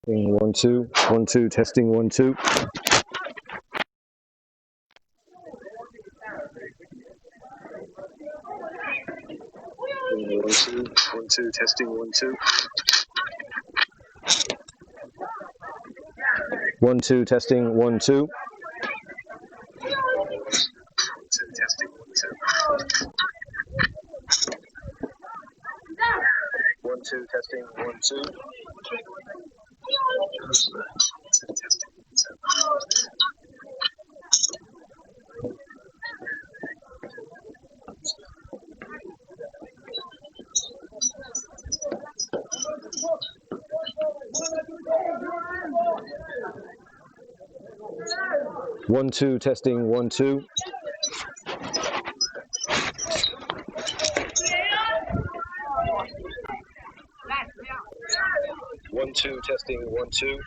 1 2 1 2 testing 1 2 1 2 1 2 testing 1 2 1 2 testing 1 2 testing 1 2 1 2 testing 1 2 testing 1 2 testing 1 2 1 2 testing 1 2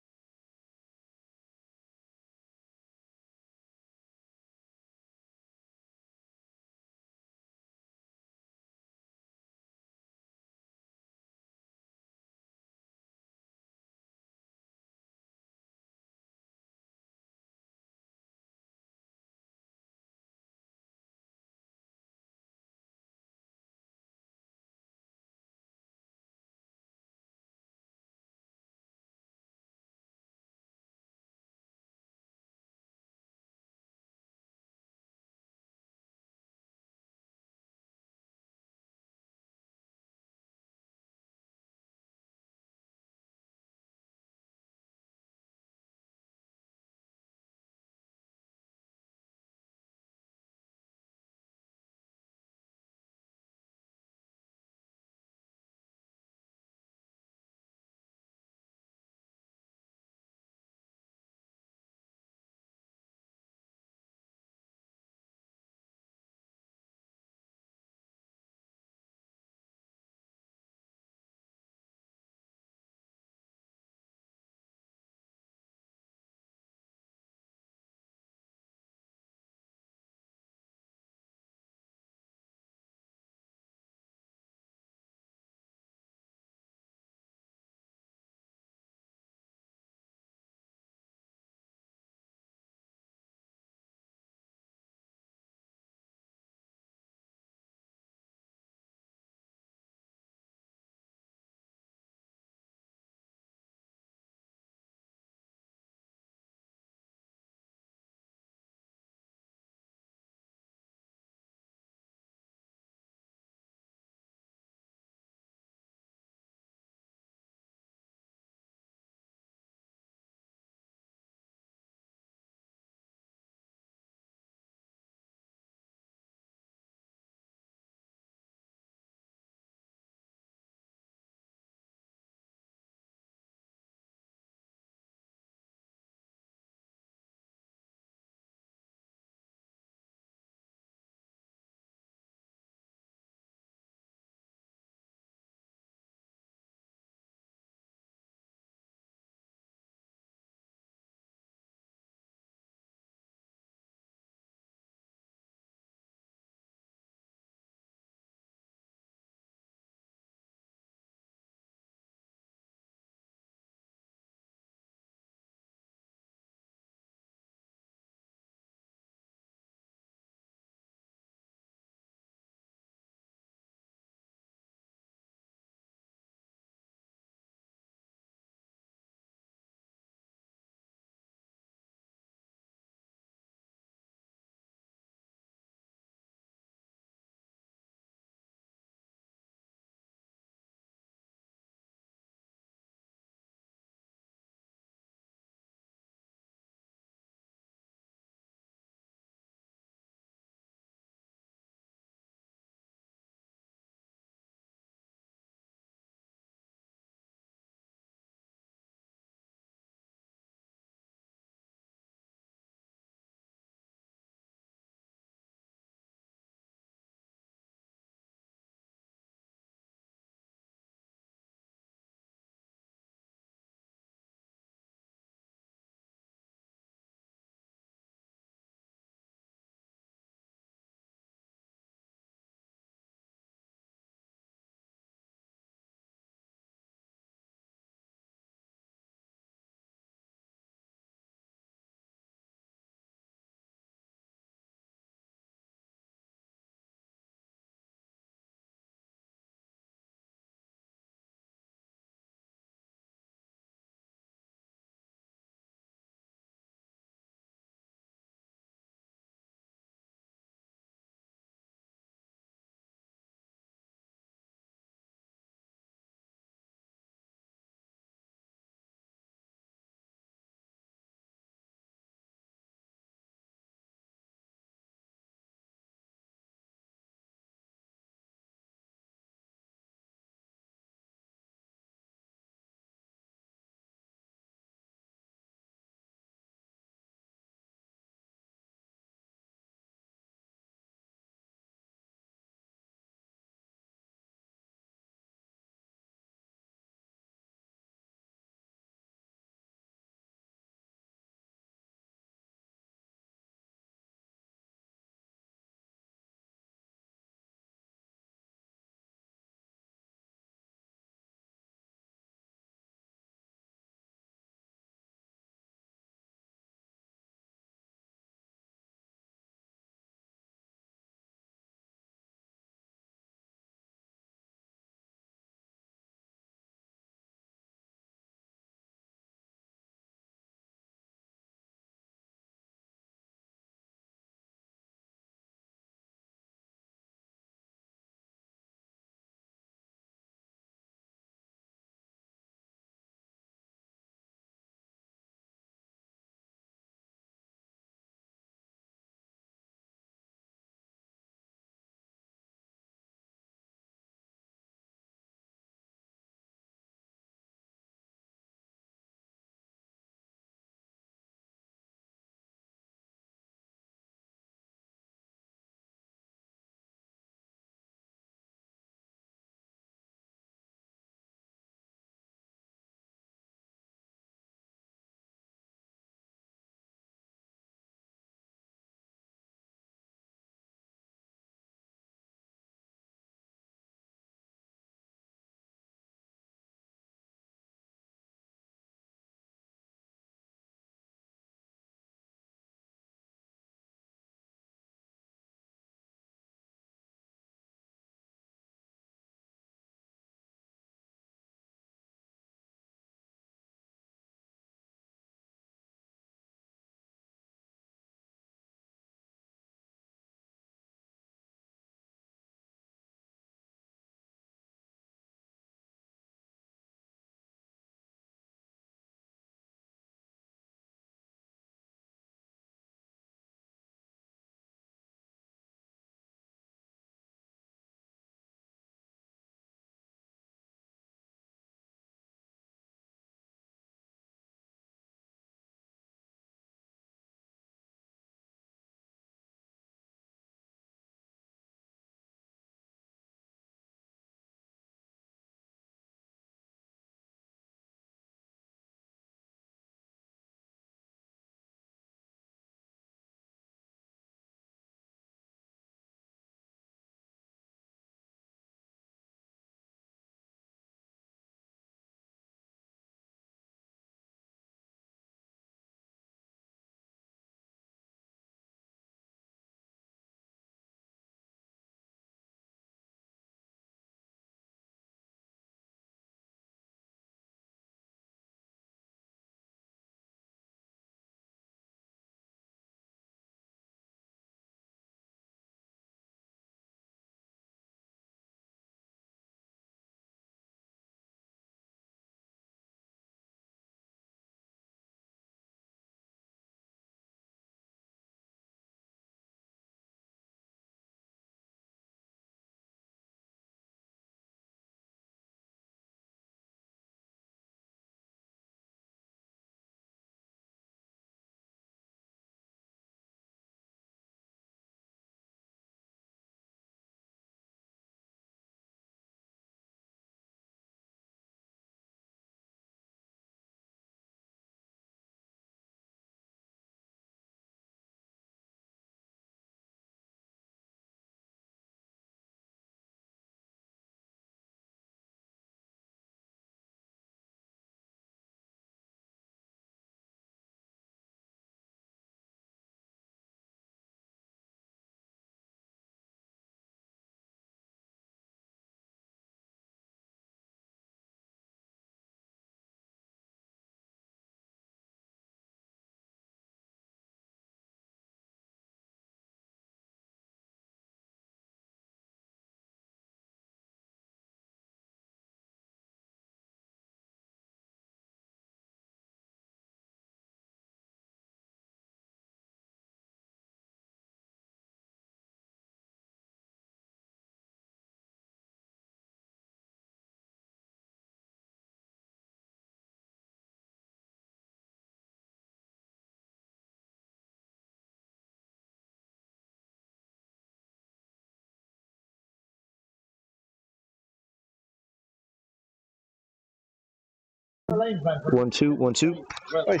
1 2 1 2. Right.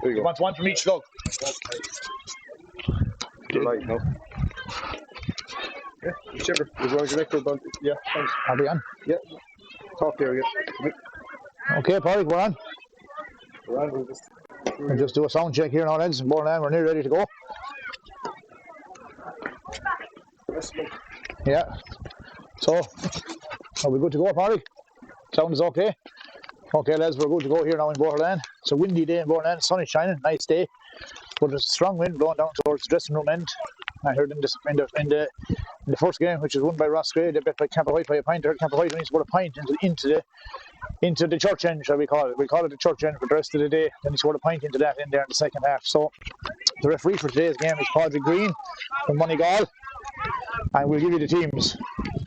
There you go. Wants one from each slug. Light, no? Yeah, whichever. As long as you make the bump. Yeah, thanks. Are we on? Yeah. Talk there again. Okay, Paddy, we're on. We'll just... We'll just do a sound check here now, lads. Mullinahone, we're nearly ready to go. Yeah. So, are we good to go, Paddy? Sound is okay? Okay, lads, we're good to go here now in Mullinahone. It's a windy day in Mullinahone. Sun is shining, nice day. But there's a strong wind blowing down towards the dressing room end. I heard in the first game, which was won by Ross Gray, they bet by Camper White by a pint. I heard Camper White needs to put a pint into the church end, shall we call it? We call it the church end for the rest of the day. Then he scored a pint into that in there in the second half. So the referee for today's game is Padraig Green from Mullinahone, and we'll give you the teams.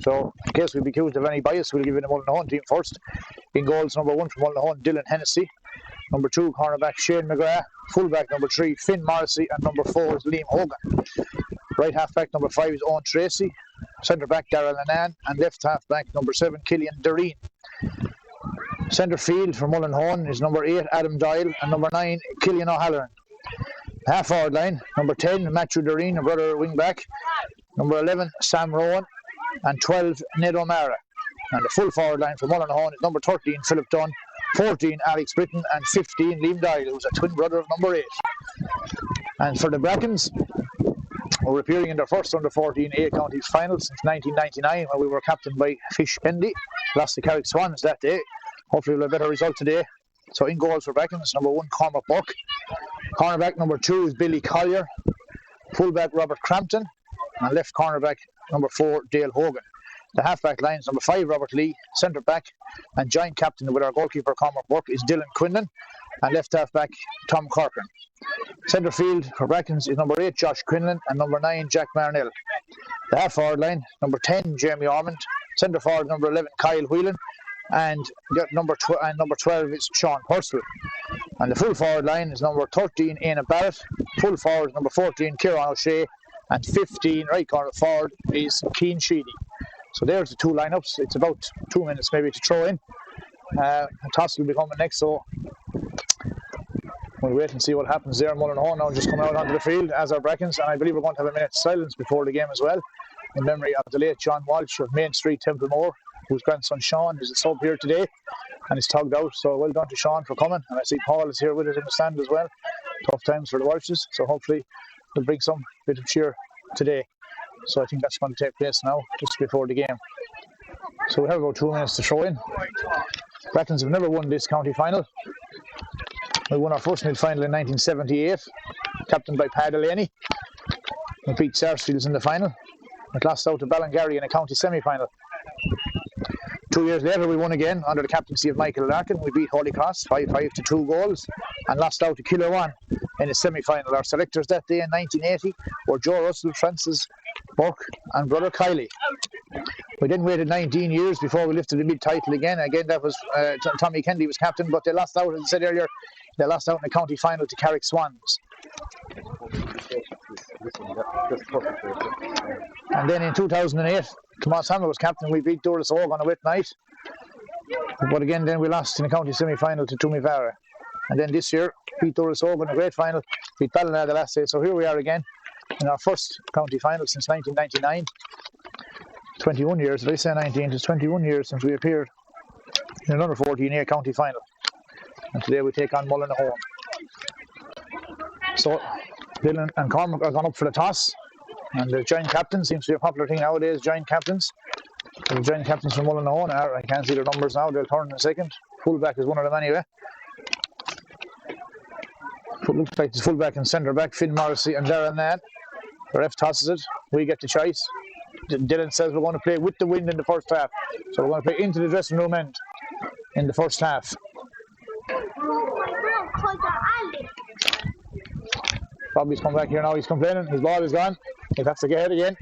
So in case we be accused of any bias, we'll give you the Mullinahone team first. In goals, number 1 from Mullinahone, Dylan Hennessy. Number 2, cornerback Shane McGrath. Fullback number 3, Finn Morrissey, and number 4 is Liam Hogan. Right half-back number 5 is Owen Tracy. Centre-back Darrell Annan, and left half-back number 7, Killian Doreen. Centre field for Mullinahone is number 8, Adam Doyle, and number 9, Killian O'Halloran. Half-forward line, number 10, Matthew Doreen, a brother wing-back. Number 11, Sam Rowan, and 12, Ned O'Mara. And the full forward line for Mullinahone is number 13, Philip Dunn, 14, Alex Britton, and 15, Liam Doyle, who's a twin brother of number 8. And for the Brackens, we're appearing in their first under-14 A county final since 1999, when we were captained by Fish Pendy. Lost to Carrick Swans that day. Hopefully we'll have a better result today. So in goals for Brackens, number 1, Cormac Buck. Cornerback number 2 is Billy Collier. Fullback Robert Crampton. And left cornerback number 4, Dale Hogan. The half-back lines, number 5, Robert Lee. Centre-back and joint captain with our goalkeeper, Cormac Buck, is Dylan Quinlan. And left half-back, Tom Corcoran. Centre field for Brackens is number 8, Josh Quinlan, and number 9, Jack Marnell. The half-forward line, number 10, Jamie Ormond. Centre forward, number 11, Kyle Whelan. And number 12 is Sean Purcell. And the full forward line is number 13, Aina Barrett. Full forward, number 14, Kieran O'Shea. And 15, right corner forward, is Keane Sheedy. So there's the two lineups. It's about 2 minutes maybe to throw in. And toss will be coming next, so we'll wait and see what happens there. Mullinahone now just coming out onto the field as our Brackens, and I believe we're going to have a minute's silence before the game as well, in memory of the late John Walsh of Main Street, Templemore, whose grandson Sean is a sub here today and is tugged out. So well done to Sean for coming, and I see Paul is here with us in the stand as well. Tough times for the Walshes, so hopefully we'll bring some bit of cheer today. So I think that's going to take place now, just before the game. So we have about 2 minutes to throw in. Brackens have never won this county final. We won our first mid-final in 1978, captained by Pat Delaney. We beat Sarsfields in the final. We lost out to Ballingarry in a county semi-final. 2 years later, we won again under the captaincy of Michael Larkin. We beat Holy Cross 5-5 to 2 goals and lost out to Killowan in a semi-final. Our selectors that day in 1980 were Joe Russell, Francis Burke, and brother Kiley. We then waited 19 years before we lifted the mid-title again. Again, that was Tommy Kennedy was captain, but they lost out, as I said earlier, they lost out in the county final to Carrick Swans. And then in 2008, Tomas Hammer was captain. We beat Doris Og on a wet night. But again, then we lost in the county semi-final to Tumivara. And then this year, beat Doris Og in a great final, beat Ballina the last day. So here we are again in our first county final since 1999. 21 years, if I say 19, it's 21 years since we appeared in another 14A county final. And today we take on Mullinahone. So Dylan and Cormac are gone up for the toss. And the joint captain seems to be a popular thing nowadays, joint captains. The joint captains from Mullinahone are, I can't see their numbers now, they'll turn in a second. Fullback is one of them anyway. Looks like it's fullback and centre back, Finn Morrissey and Darren Nad. The ref tosses it, we get the choice. Dylan says we're going to play with the wind in the first half. So we're going to play into the dressing room end in the first half. Bobby's come back here now, he's complaining, his ball is gone. He'll have to get ahead again.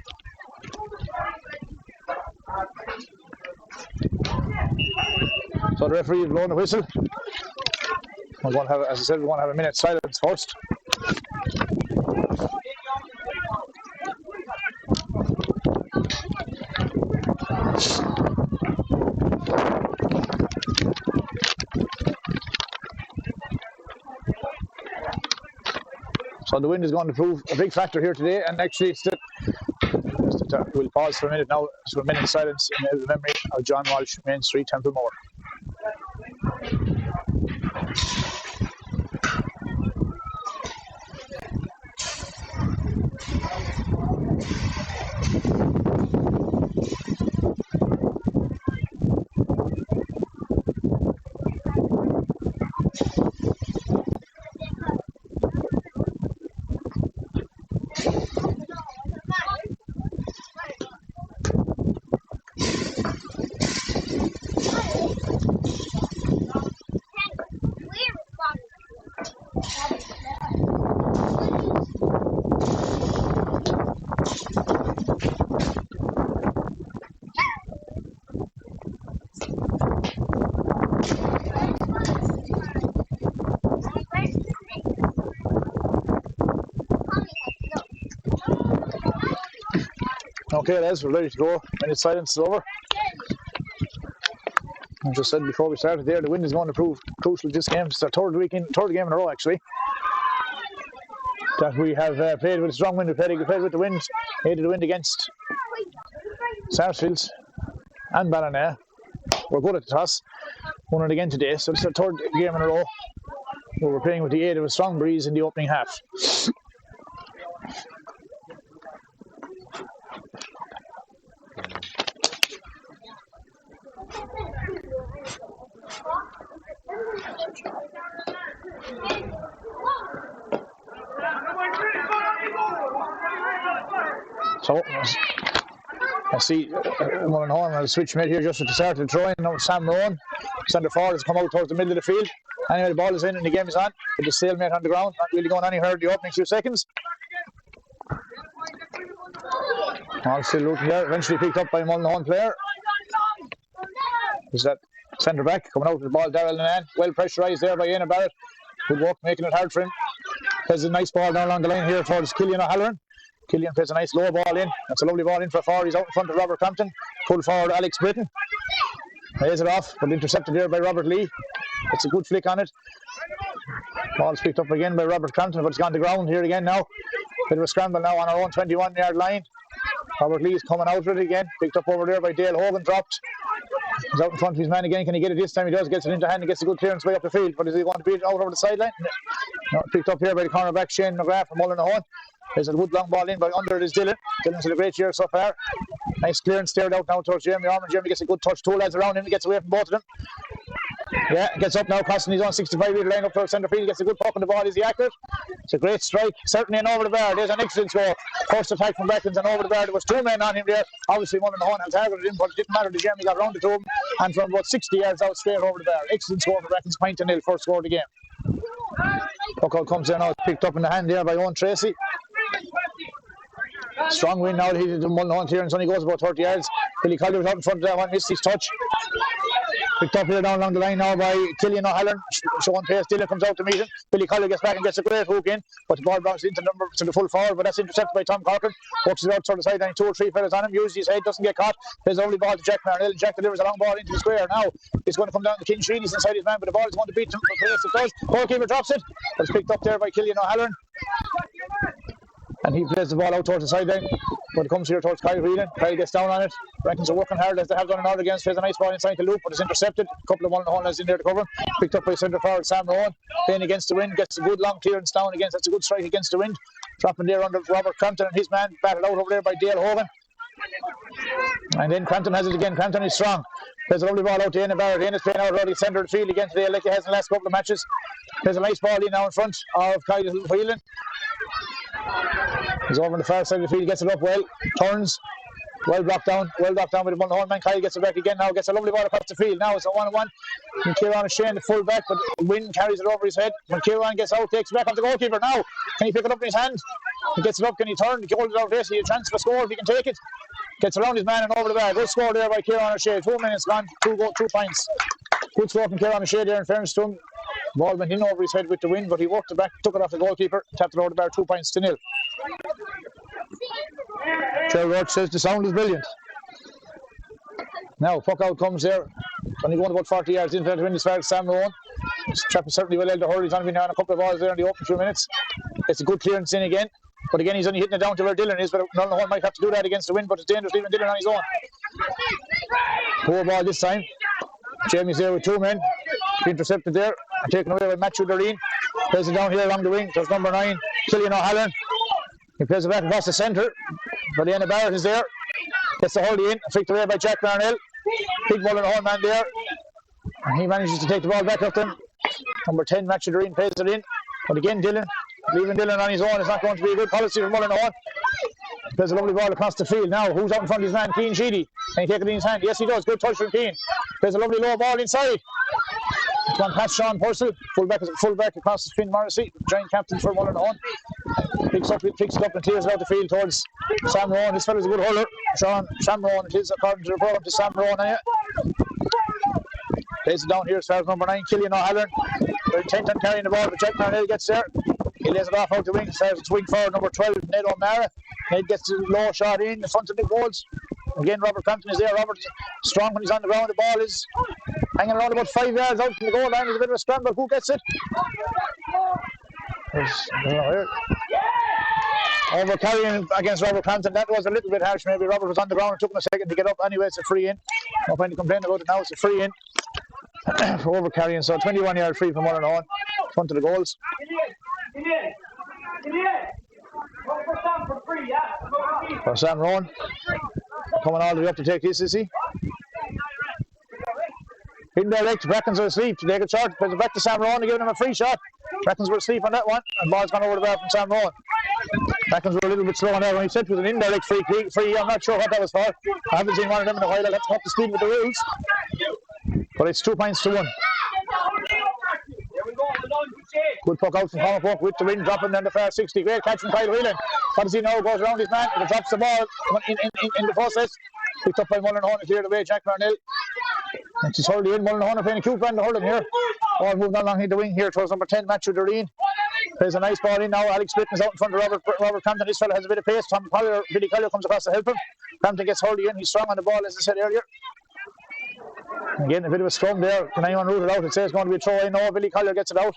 So the referee is blowing the whistle. We're going to have, as I said, we're going to have a minute's silence first. So the wind is going to prove a big factor here today, and actually we'll pause for a minute now, so a minute's silence in the memory of John Walsh, Main Street, Templemore. Okay, lads, we're ready to go. Minute silence is over. As I just said before we started there, the wind is going to prove crucial this game. It's our third game in a row, actually, that we have played with a strong wind. We played with the wind, aided the wind against Sarsfields and Ballina. We're good at the toss. Won it again today, so it's our third game in a row where we're playing with the aid of a strong breeze in the opening half. So I see Mullinahone has switched mid here just at the start of the throw-in. Now Sam Rowan, centre forward, has come out towards the middle of the field. Anyway, the ball is in and the game is on. With the stalemate on the ground, not really going anywhere in the opening few seconds. All still looking there, eventually picked up by a Mullinahone player. Is that centre back coming out with the ball, Darrell Nanan. Well pressurised there by Ian Barrett. Good work, making it hard for him. Plays a nice ball down along the line here towards Killian O'Halloran. Killian plays a nice low ball in. That's a lovely ball in for a forward. He's out in front of Robert Crampton. Pull forward Alex Britton. Lays it off, but intercepted there by Robert Lee. It's a good flick on it. Ball's picked up again by Robert Crampton, but it's gone to ground here again now. Bit of a scramble now on our own 21-yard line. Robert Lee is coming out with it again. Picked up over there by Dale Hogan, dropped. He's out in front of his man again. Can he get it this time? He does. Gets it into hand and gets a good clearance way up the field. But is he going to beat it out over the sideline? No, picked up here by the cornerback Shane McGrath from Mullinahone. There's a good long ball in, but under it is Dylan. Dylan's had a great year so far. Nice clearance steered out now towards Jeremy Orman. Jeremy gets a good touch. Two lads around him. He gets away from both of them. Yeah, gets up now, crossing his own 65-metre line up towards centre field. Gets a good puck on the ball. Is he accurate? It's a great strike. Certainly an over the bar. There's an excellent score. First attack from Brackens and over the bar. There was two men on him there. Obviously, Mullinahone had targeted him, but it didn't matter. The Jeremy got round the two of them and from about 60 yards out straight over the bar. Excellent score for Brackens. 0-0. First score of the game. Puck out comes there now. It's picked up in the hand there by Owen Tracy. Strong wind now. He did the Mullinahone here and only goes about 30 yards. Billy Collier was out in front of that one. Missed his touch. Picked up here down along the line now by Killian O'Halloran. Showing pace. Dylan comes out to meet him. Billy Collier gets back and gets a great hook in, but the ball bounces into the full forward, but that's intercepted by Tom Corcoran. Works it out to the sideline. 2 or 3 fellas on him. Uses his head. Doesn't get caught. Plays a lovely ball to Jack Marnell. Jack delivers a long ball into the square. Now it's going to come down to King Sheen. He's inside his man, but the ball is going to beat him for pace. It does. Goalkeeper drops it. It's picked up there by Killian O'Halloran. And he plays the ball out towards the sideline. But it comes here towards Kyle Whelan. Kyle gets down on it. Brackens are working hard as they have done in all the games. Plays a nice ball inside the loop, but it's intercepted. A couple of Mullinahone lads in there to cover him. Picked up by centre forward Sam Rowan. Playing against the wind. Gets a good long clearance down against. That's a good strike against the wind. Dropping there under Robert Crampton and his man. Battled out over there by Dale Hogan. And then Crampton has it again. Crampton is strong. Plays a lovely ball out to Ian Barrett. Ian is playing out around the centre of the field again today, like he has in the last couple of matches. Plays a nice ball in now in front of Kyle Whelan. He's over on the far side of the field, gets it up well, turns, well blocked down with the Mullinahone man. Kyle gets it back again now, gets a lovely ball across the field. Now it's a 1-on-1. Kieran Shane, the full back, but the wind carries it over his head. When Kieran gets out, takes it back off the goalkeeper. Now, can he pick it up in his hand? He gets it up, can he turn? He holds it out there, so he has a chance for a score if he can take it. Gets around his man and over the bar. Good score there by Kieran O'Shea. 2 minutes gone, 2 points. Good score from Kieran O'Shea there in fairness to him. Ball went in over his head with the wind, but he worked it back, took it off the goalkeeper, tapped it over the bar. 2-0. Trevor Roach says the sound is brilliant. Now, puck out comes there. Only going about 40 yards into the wind as far as Sam Rowan. This chap is certainly well able to hurl. He's only been on a couple of balls there in the open few minutes. It's a good clearance in again. But again, he's only hitting it down to where Dylan is. But Mullinahone might have to do that against the wind, but it's dangerous leaving Dylan on his own. Poor ball this time. Jamie's there with 2 men. Intercepted there and taken away by Matthew Doreen. Plays it down here along the wing. There's number 9, Killian O'Halloran. He plays it back across the centre. Brianna Barrett is there. Gets the hold in. Flicked away by Jack Larnell. Big Mullinahone man there. And he manages to take the ball back up them. Number 10, Matthew Doreen, plays it in. But again, Dylan, leaving Dylan on his own is not going to be a good policy for Mullinahone. Plays a lovely ball across the field. Now, who's out in front of his man? Keane Sheedy. Can he take it in his hand? Yes, he does. Good touch from Keane. Plays a lovely low ball inside. It's gone past Sean Purcell. Fullback across Finn Morrissey. Giant captain for Mullinahone. Picks it up and clears it out the field towards Sam Rowan. This fellow's a good hurler. Sam Rowan, it is according to the report up to Sam Rowan. Plays it down here as far as number 9, Killian O'Halloran. They're intent on carrying the ball, but Jack Larnell gets there. He lays it off out the wing, starts to swing forward, number 12, Ned O'Mara. Ned gets the low shot in front of the goals. Again, Robert Crampton is there. Robert strong when he's on the ground. The ball is hanging around about 5 yards out from the goal line. There's a bit of a scramble. Who gets it? Over carrying against Robert Crampton. That was a little bit harsh. Maybe Robert was on the ground and took him a second to get up. Anyway, it's a free in. No point to complain about it now. It's a free in for over carrying. So 21-yard free from Mullinahone. Front of the goals. For Sam Rowan. Coming all the way up to take this, is he? Indirect, Brackens are asleep. They get short, plays it back to Sam Rowan to give him a free shot. Brackens were asleep on that one, and ball's gone over the bar from Sam Rowan. Brackens were a little bit slow on that when he said it was an indirect free. I'm not sure what that was for. I haven't seen one of them in a while. I'll have to come up to speed with the rules. But it's 2 points to 1. Good puck out from Conor Puck with the ring dropping down the far 60. Great catch from Kyle Whelan. What does he know? Goes around his man and drops the ball in the process. Picked up by Mullinahone and cleared away Jack Larnell. And she's hurled in. Mullinahone are playing a cute brand of hurling here. Ball moving along the wing here towards number 10, Matthew Doreen. Plays a nice ball in now. Alex Britton is out in front of Robert Crampton. This fella has a bit of pace. Billy Collier comes across to help him. Crampton gets hurled in. He's strong on the ball, as I said earlier. Again, a bit of a scrum there. Can anyone root it out? It says it's going to be a throw in. No, Billy Collier gets it out.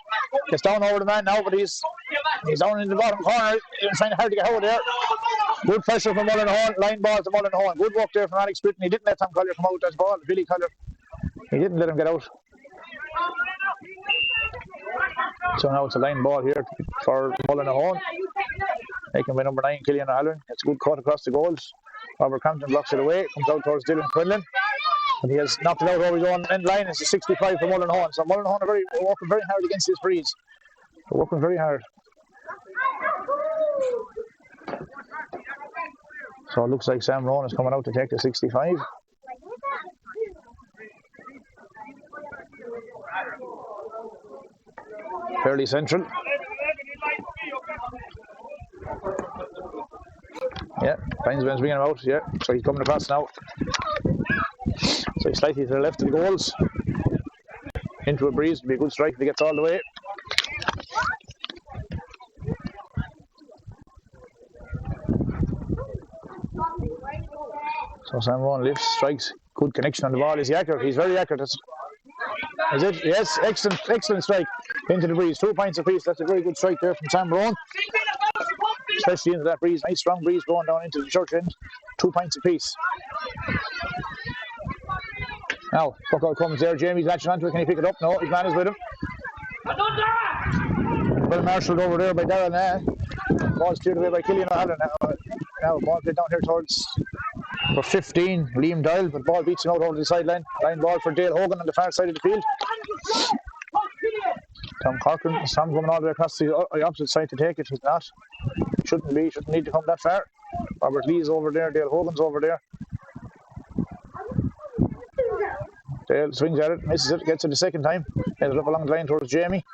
Gets down over the man now, but he's down in the bottom corner. It's kind of hard to get out there. Good pressure from Mullinahone. Line ball to Mullinahone. Good work there from Alex Britton. He didn't let Tom Collier come out with that ball. Billy Collier, he didn't let him get out. So now it's a line ball here for Mullinahone. Taken by number 9, Killian O'Halloran. It's a good cut across the goals. Robert Crampton blocks it away. Comes out towards Dylan Quinlan. And he has knocked it out over his own end line. It's a 65 for Mullinahone. So Mullinahone are working very hard against this breeze. They're working very hard. So it looks like Sam Rowan is coming out to take the 65. Fairly central. Yeah, Linesman's bringing him out. Yeah, so he's coming across now. So he's slightly to the left of the goals. Into a breeze, it'll be a good strike if he gets all the way. So Sam Rowan lifts, strikes, good connection on the ball. Is he accurate? He's very accurate. Is it? Yes, excellent strike into the breeze. 2 points apiece. That's a very good strike there from Sam Rowan. Especially into that breeze. Nice strong breeze going down into the church end. 2 points apiece. Now, puck out comes there. Jamie's latching onto it. Can he pick it up? No, his man is with him. Well marshalled over there by Darren. Ball's cleared away by Killian O'Halloran. Now, ball played down here towards for 15, Liam Doyle, but ball beats him out over the sideline. Line ball for Dale Hogan on the far side of the field. Tom Corcoran, Sam's coming all the way across the opposite side to take it. He's not. Shouldn't need to come that far. Robert Lee's over there, Dale Hogan's over there. Dale swings at it, misses it, gets it the second time. Heads it up along the line towards Jamie.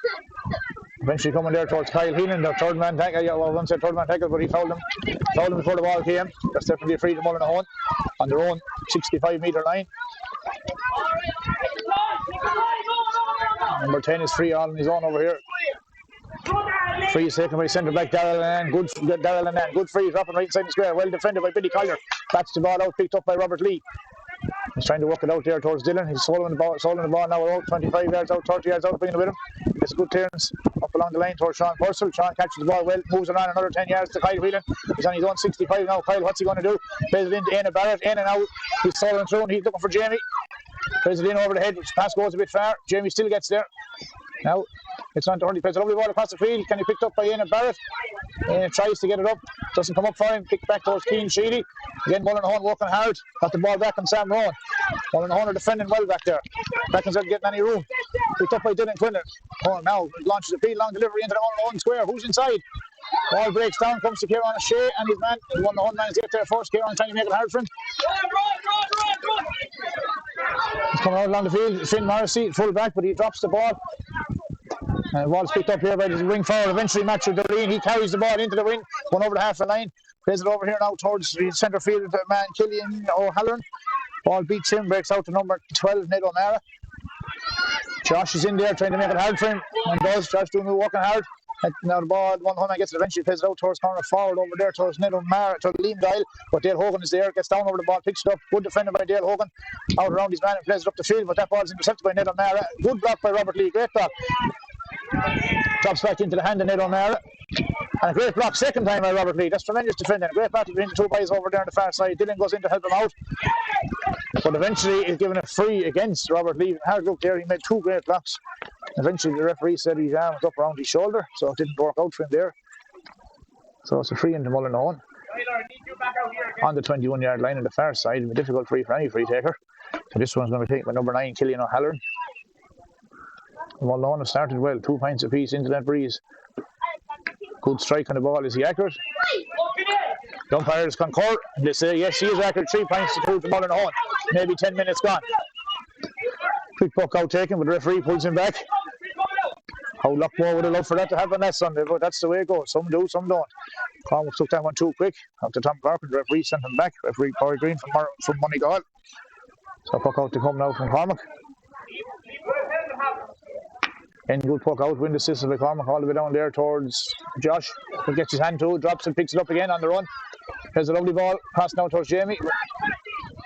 Eventually coming there towards Kyle Heenan, the third man tackle. Yeah, well, one said third man tackle, but he fouled him before the ball came. That's definitely a free to Mullinahone on their own 65-metre line. Number 10 is free all on his own over here. Free is taken by centre back Darrell Annan. Good Darrell Annan. Good free, dropping right inside the square. Well defended by Billy Collier. Bats the ball out, picked up by Robert Lee. He's trying to work it out there towards Dylan. He's swallowing the ball now, about 25 yards out, 30 yards out, bringing it with him. It's a good clearance up along the line towards Sean Purcell. Sean catches the ball well, moves around another 10 yards to Kyle Whelan. He's on his own 65 now. Kyle, what's he going to do? Plays it into Éanna Barrett. Éanna now, he's falling through and he's looking for Jamie. Plays it in over the head, which pass goes a bit far. Jamie still gets there. Now, it's on to Hurley. Plays a lovely ball across the field. Can he pick it up by Éanna Barrett? Tries to get it up. Doesn't come up for him. Picked back towards Cian Sheedy. Again, Mullinahone working hard. Got the ball back on Sam Rowan. Mullinahone are defending well back there. Brackens aren't getting any room. Picked up by Dylan Quinlan. Oh, now launches a field long delivery into the Mullinahone square. Who's inside? Ball breaks down. Comes to Kieran O'Shea and his man. The Mullinahone man is get there first. Kieran trying to make it hard for him. He's coming out along the field. Finn Morrissey, full back, but he drops the ball. And the ball's picked up here by the wing forward. Eventually, Matthew Doreen. He carries the ball into the wing. One over the half the line. Plays it over here now towards the centre field. The man, Killian O'Halloran. Ball beats him. Breaks out to number 12, Ned O'Mara. Josh is in there trying to make it hard for him. And does. Josh doing the working hard. And now the ball, Mullinahone gets it. Eventually plays it out towards corner forward over there towards Ned O'Mara, to Liam Dial. But Dale Hogan is there. Gets down over the ball. Picks it up. Good defender by Dale Hogan. Out around his man and plays it up the field. But that ball is intercepted by Ned O'Mara. Good block by Robert Lee. Great block. Drops back into the hand of Ned O'Mara. And a great block second time by Robert Lee. That's tremendous defending. A great battle between the two boys over there on the far side. Dylan goes in to help him out. But eventually he's given a free against Robert Lee. Hard look there. He made two great blocks. Eventually the referee said his arm was up around his shoulder, so it didn't work out for him there. So it's a free into Mullinahone. On the 21-yard line on the far side. A difficult free for any free taker. So this one's going to be taken by number 9, Killian O'Halloran. Mullinahone have started well. 2 points apiece into that breeze. Good strike on the ball. Is he accurate? The umpires concur. They say yes, he is accurate. 3 points to 2 to Mullinahone. Maybe 10 minutes gone. Quick puck out taken, but the referee pulls him back. How Lockmore would have loved for that to happen that Sunday, but that's the way it goes. Some do, some don't. Cormac took that one too quick. After Tom Parker, the referee sent him back. Referee Corey Green from Moneygall. So puck out to come now from Cormac. And good puck out, wind assisted by Cormac all the way down there towards Josh. He gets his hand to it, drops and picks it up again on the run. There's a lovely ball, pass now towards Jamie.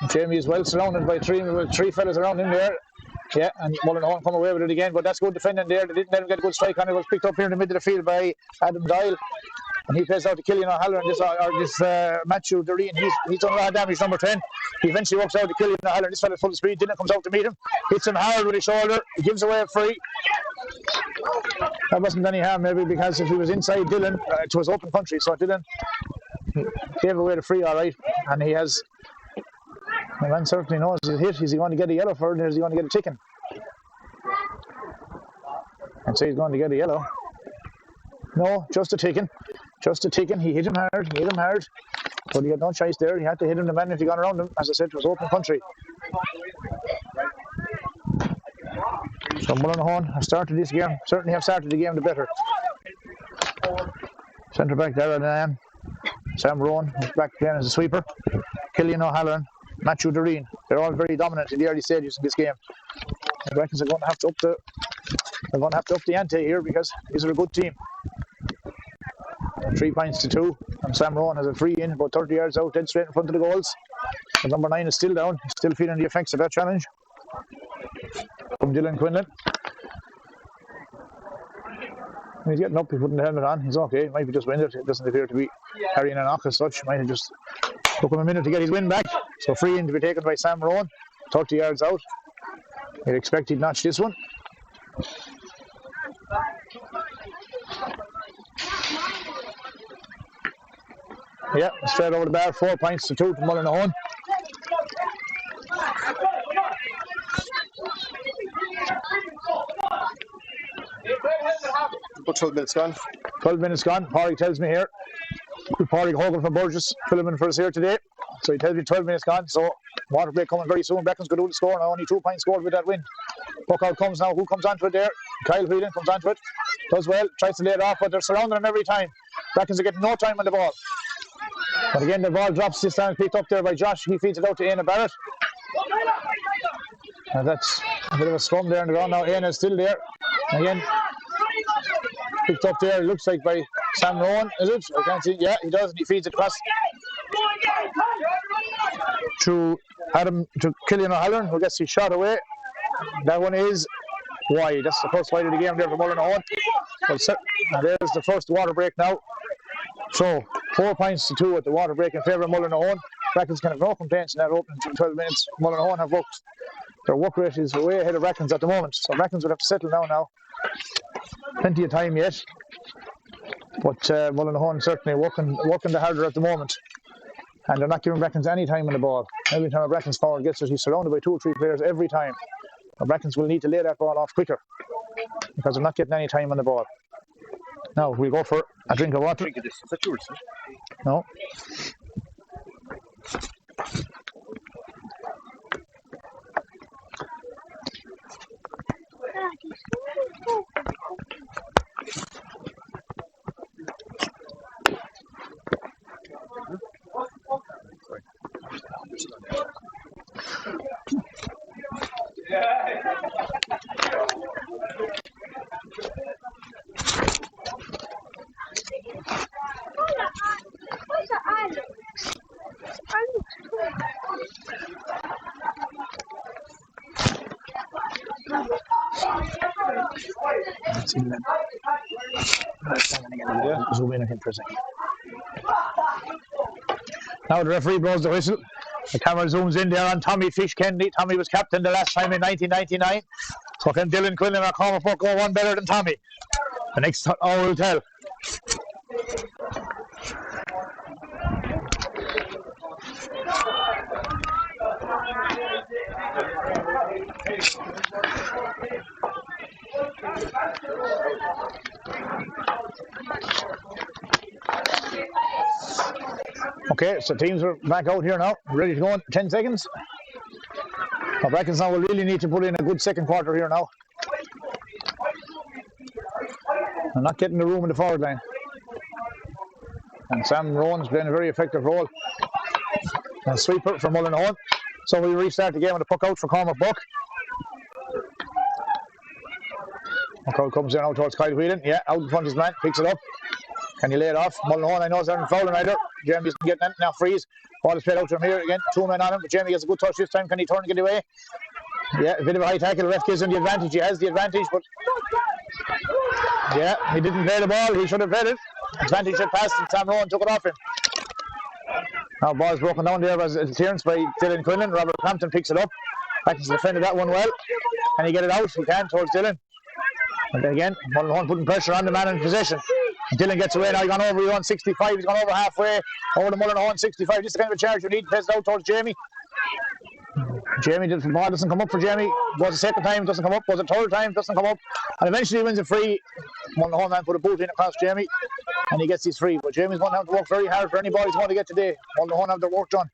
Jamie is well surrounded by three fellas around him there. Yeah, and Mullinahone come away with it again, but that's good defending there. They didn't let him get a good strike on it. It was picked up here in the middle of the field by Adam Dial. And he plays out to Killian O'Halloran, this Matthew Doreen. He's done a lot of damage, number 10. He eventually walks out to Killian O'Halloran. This fella full speed. Dylan comes out to meet him. Hits him hard with his shoulder. He gives away a free. That wasn't any harm, maybe, because if he was inside Dylan, it was open country. So Dylan gave away the free, all right. And he has... The man certainly knows he's hit. Is he going to get a yellow for it, or is he going to get a chicken? I'd say he's going to get a yellow. No, just a ticking. Just a ticking. He hit him hard. But he had no choice there. He had to hit him, the man, if he got around him. As I said, it was open country. So Mullinahone have started this game. Certainly have started the game the better. Centre back there, Sam Rowan is back again as a sweeper. Killian O'Halloran, Matthew Doreen. They're all very dominant in the early stages of this game. The Brackens are going to have to up the ante here, because these are a good team. 3 points to 2, and Sam Rowan has a free in about 30 yards out, dead straight in front of the goals. The number 9 is still down. He's still feeling the effects of that challenge from Dylan Quinlan. He's getting up, he's putting the helmet on. He's okay. He might be just winded. It doesn't appear to be carrying a knock as such. Might have just took him a minute to get his wind back. So free in to be taken by Sam Rowan, 30 yards out. You'd expect he'd notch this one. Yeah, straight over the bar. 4 points to 2 to Mullinahone. About 12 minutes gone. 12 minutes gone. Pádraig tells me here. Pádraig Hogan from Burgess filming for us here today. So he tells me 12 minutes gone. So water break coming very soon. Brackens going to do the score now. Only 2 points scored with that win. Puck out comes now. Who comes onto it there? Kyle Whelan comes onto it. Does well. Tries to lay it off, but they're surrounding him every time. Brackens are getting no time on the ball. But again, the ball drops this time, picked up there by Josh. He feeds it out to Éanna Barrett. And that's a bit of a scrum there on the ground now. Éanna is still there. Again, picked up there, looks like by Sam Rowan, is it? I can't see. Yeah, he does, and he feeds it across to Killian O'Halloran, who gets his shot away. That one is wide. That's the first wide of the game there for Mullinahone. Well, and there's the first water break now. So 4 points to 2 at the water break in favour of Mullinahone. Brackens can have no complaints in that opening 12 minutes. Mullinahone have worked. Their work rate is way ahead of Brackens at the moment. So Brackens will have to settle down now. Plenty of time yet. But Mullinahone certainly working the harder at the moment. And they're not giving Brackens any time on the ball. Every time a Brackens forward gets it, he's surrounded by 2 or 3 players every time. The Brackens will need to lay that ball off quicker because they're not getting any time on the ball. Now we'll go for a drink of water. Drink of this. Is that yours? No. Zoom in again for a second. Now the referee blows the whistle. The camera zooms in there on Tommy Fish Kennedy. Tommy was captain the last time in 1999. So can Dylan Quillen or Cormac Buck go one better than Tommy? The next hour will tell. Okay, so teams are back out here now, ready to go in 10 seconds. Now Brackens now will really need to put in a good second quarter here now. They're not getting the room in the forward line. And Sam Rowan's playing a very effective role. And sweeper for Mullinahone. So we restart the game with a puck out for Cormac Buck. Puck out comes in out towards Kyle Whelan. Yeah, out in front of his man, picks it up. Can you lay it off? Mullinahone, I know, is having fouling either. Jamie isn't getting it. Now freeze. Ball is played out to him here again. 2 men on him, but Jamie gets a good touch this time. Can he turn and get away? Yeah, a bit of a high tackle. Ref gives him the advantage. He has the advantage, but yeah, he didn't play the ball. He should have played it. Advantage had passed, and Sam Rowan took it off him. Now ball's broken down there as a clearance by Dylan Quinlan. Robert Crampton picks it up. Brackens defended that one well. Can he get it out? He can towards Dylan. And then again, Mullinahone putting pressure on the man in possession. Dylan gets away now. He's gone over. He's on 65. He's gone over halfway. Over to Mullinahone 65. This is the kind of a charge you need. Plays it out towards Jamie. The ball doesn't come up for Jamie. Was the second time, doesn't come up. Was the third time, doesn't come up. And eventually he wins it free. Mullinahone man put a boot in across Jamie. And he gets his free. But Jamie's going to have to work very hard for any ball he's going to get today. Mullinahone have their work done.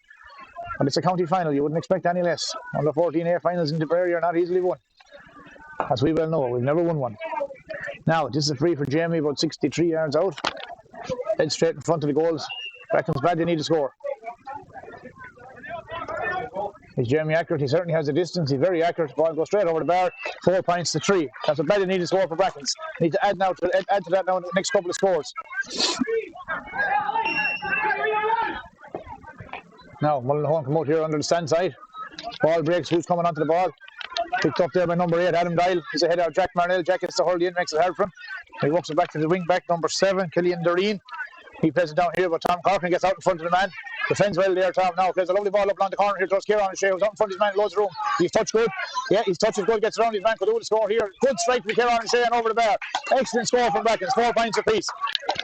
And it's a county final. You wouldn't expect any less. Under 14A finals in Tipperary are not easily won. As we well know, we've never won one. Now, this is a free for Jamie, about 63 yards out. Dead straight in front of the goals. Brackens badly need to score. Is Jamie accurate? He certainly has the distance. He's very accurate. Ball goes straight over the bar. 4 points to 3. That's what badly need to score for Brackens. Need to add to that now in the next couple of scores. Now, Mullinahone come out here under the stand side. Ball breaks. Who's coming onto the ball? Picked up there by number 8, Adam Dial. He's ahead of Jack Marnell. Jack gets the hurl in, makes it hard for him. He walks it back to the wing back, number 7, Killian Doreen. He plays it down here, but Tom Corcoran gets out in front of the man. Defends well there, Tom. Now plays a lovely ball up along the corner here towards Kieran O'Shea, who's out in front of his man, loads of room. He's touched good. Yeah, his touch is good, gets around his man, could do the score here. Good strike from Kieran O'Shea and over the bar. Excellent score from Brackens, 4 points apiece.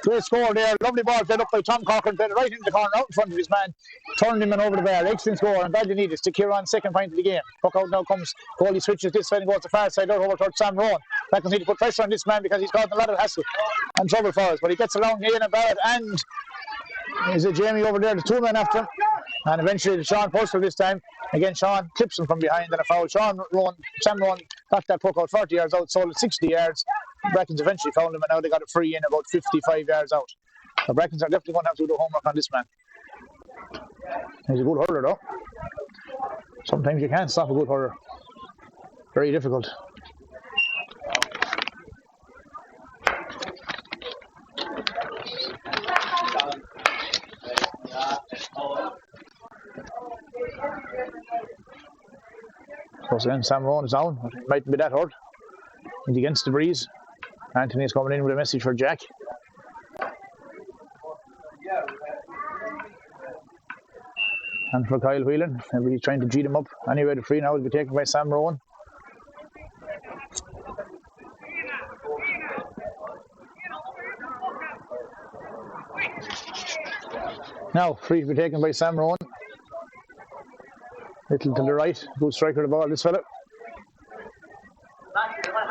Great score there. Lovely ball played up by Tom Corcoran, played it right into the corner, out in front of his man. Turned him and over the bar. Excellent score, and badly needed to Kieran's second point of the game. Puck out now comes, goalie switches this side and goes to far side out over towards Sam Rowan. Brackens need to put pressure on this man because he's causing a lot of hassle and trouble for us, but he gets along Ian and Barrett, and is it Jamie over there? The 2 men after him. And eventually Sean Purcell this time. Again, Sean clips him from behind and a foul. Sam Rowan got that puck out 40 yards out, sold it 60 yards. Brackens eventually found him, and now they got it free in about 55 yards out. The Brackens are definitely going to have to do the homework on this man. He's a good hurler though. Sometimes you can't stop a good hurler. Very difficult. So again, Sam Rowan is down. It mightn't be that hurt. He's against the breeze. Anthony's coming in with a message for Jack. And for Kyle Whelan, maybe he's trying to G them up. Anyway, the free now will be taken by Sam Rowan. Now, free to be taken by Sam Rowan. Little to the right, good striker of the ball, this fella.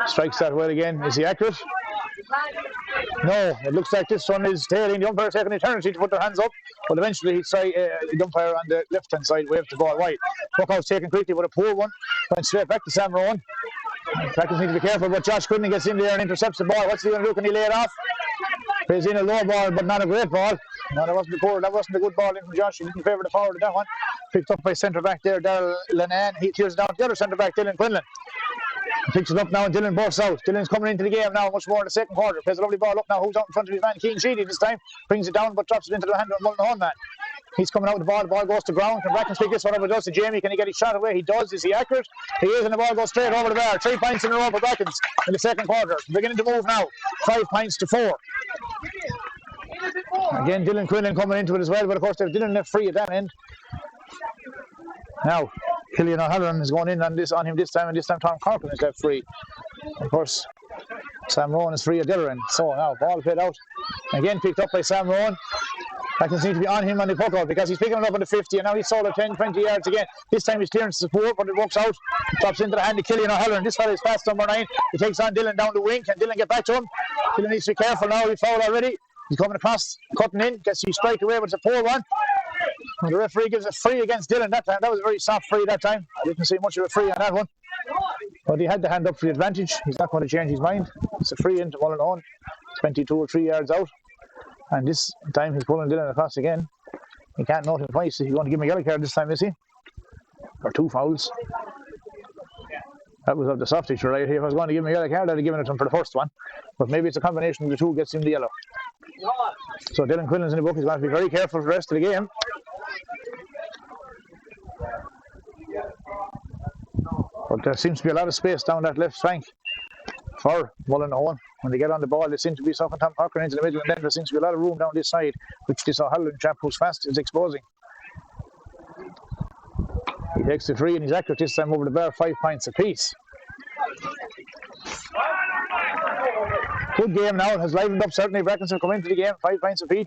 Strikes that well again. Is he accurate? No, it looks like this one is tailing. The umpire taking eternity to put their hands up, but eventually he'd say the umpire on the left hand side waved the ball wide. Puckhouse taken quickly with a poor one, went straight back to Sam Rowan. Brackens need to be careful, but Josh Quinlan gets in there and intercepts the ball. What's he going to do? Can he lay it off? Plays in a low ball, but not a great ball. No, that wasn't a good ball in from Josh. He didn't favour the forward of that one. Picked up by centre back there, Darryl Lenan. He tears down to the other centre back, Dylan Quinlan. Picks it up now and Dylan bursts out. Dylan's coming into the game now, much more in the second quarter. Plays a lovely ball up now. Who's out in front of his man? Keane Sheedy this time. Brings it down but drops it into the hand of Mullinahone man. He's coming out with the ball. The ball goes to ground. Can Brackens pick this one up? It does to Jamie. Can he get his shot away? He does. Is he accurate? He is, and the ball goes straight over the bar. 3 points in a row for Brackens in the second quarter. Beginning to move now. 5 points to 4. Again, Dylan Quinlan coming into it as well, but of course they've Dylan left free at that end. Now, Killian O'Halloran is going in on him this time, and this time Tom Corcoran is left free. Of course, Sam Rowan is free at the other end. So now, ball played out. Again picked up by Sam Rowan. Brackens need to be on him on the puck out because he's picking it up on the 50, and now he's sold at 10, 20 yards again. This time his clearance is poor, but it works out. Drops into the hand of Killian O'Halloran. This fellow is fast, number 9. He takes on Dylan down the wing. Can Dylan get back to him? Dylan needs to be careful now. He fouled already. He's coming across, cutting in, gets his strike away, but it's a poor one. And the referee gives a free against Dylan that time. That was a very soft free that time. I didn't see much of a free on that one. But he had the hand up for the advantage. He's not going to change his mind. It's a free into Mullinahone, 22 or 3 yards out. And this time he's pulling Dylan across again. He can't note him twice. He's going to give him a yellow card this time, is he? Or 2 fouls. That was of the softish, right? If I was going to give him a yellow card, I'd have given it to him for the first one. But maybe it's a combination of the two gets him the yellow. So Dylan Quinlan's in the book. He's going to be very careful for the rest of the game. But there seems to be a lot of space down that left flank for Mullinahone. When they get on the ball, they seem to be sucking Tom Corcoran into the middle, and then there seems to be a lot of room down this side, which this O'Halloran chap who's fast is exposing. He takes the free and he's accurate this time over the bar, 5 points apiece. Good game now, it has livened up certainly. Brackens have come into the game, 5 points apiece.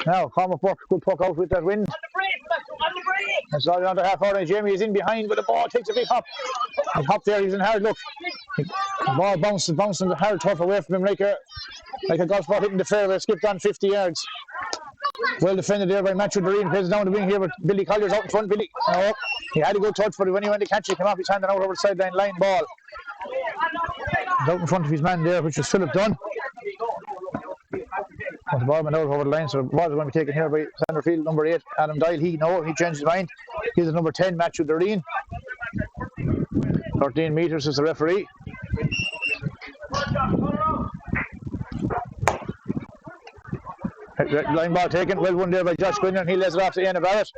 Now, Cormac Buck, good puck out with that wind. It's all down to half hour, and Jamie is in behind with the ball, takes a big hop. And hop there, he's in hard look. The ball bouncing the hard turf away from him like a golf ball hitting the fairway, skipped on 50 yards. Well defended there by Matthew Doreen. Plays down the wing here with Billy Collier's out in front. Billy, no, he had a good touch, but when he went to catch it, came off his hand and out over the sideline line ball. He's out in front of his man there, which was Philip Dunn. But the ball went out over the line, so the ball is going to be taken here by centre field number 8, Adam Dial. He changed his mind. He's at number 10, Matthew Doreen. 13 metres is the referee. Line ball taken, well won there by Josh Quinlan. He lays it off to Ian Barrett.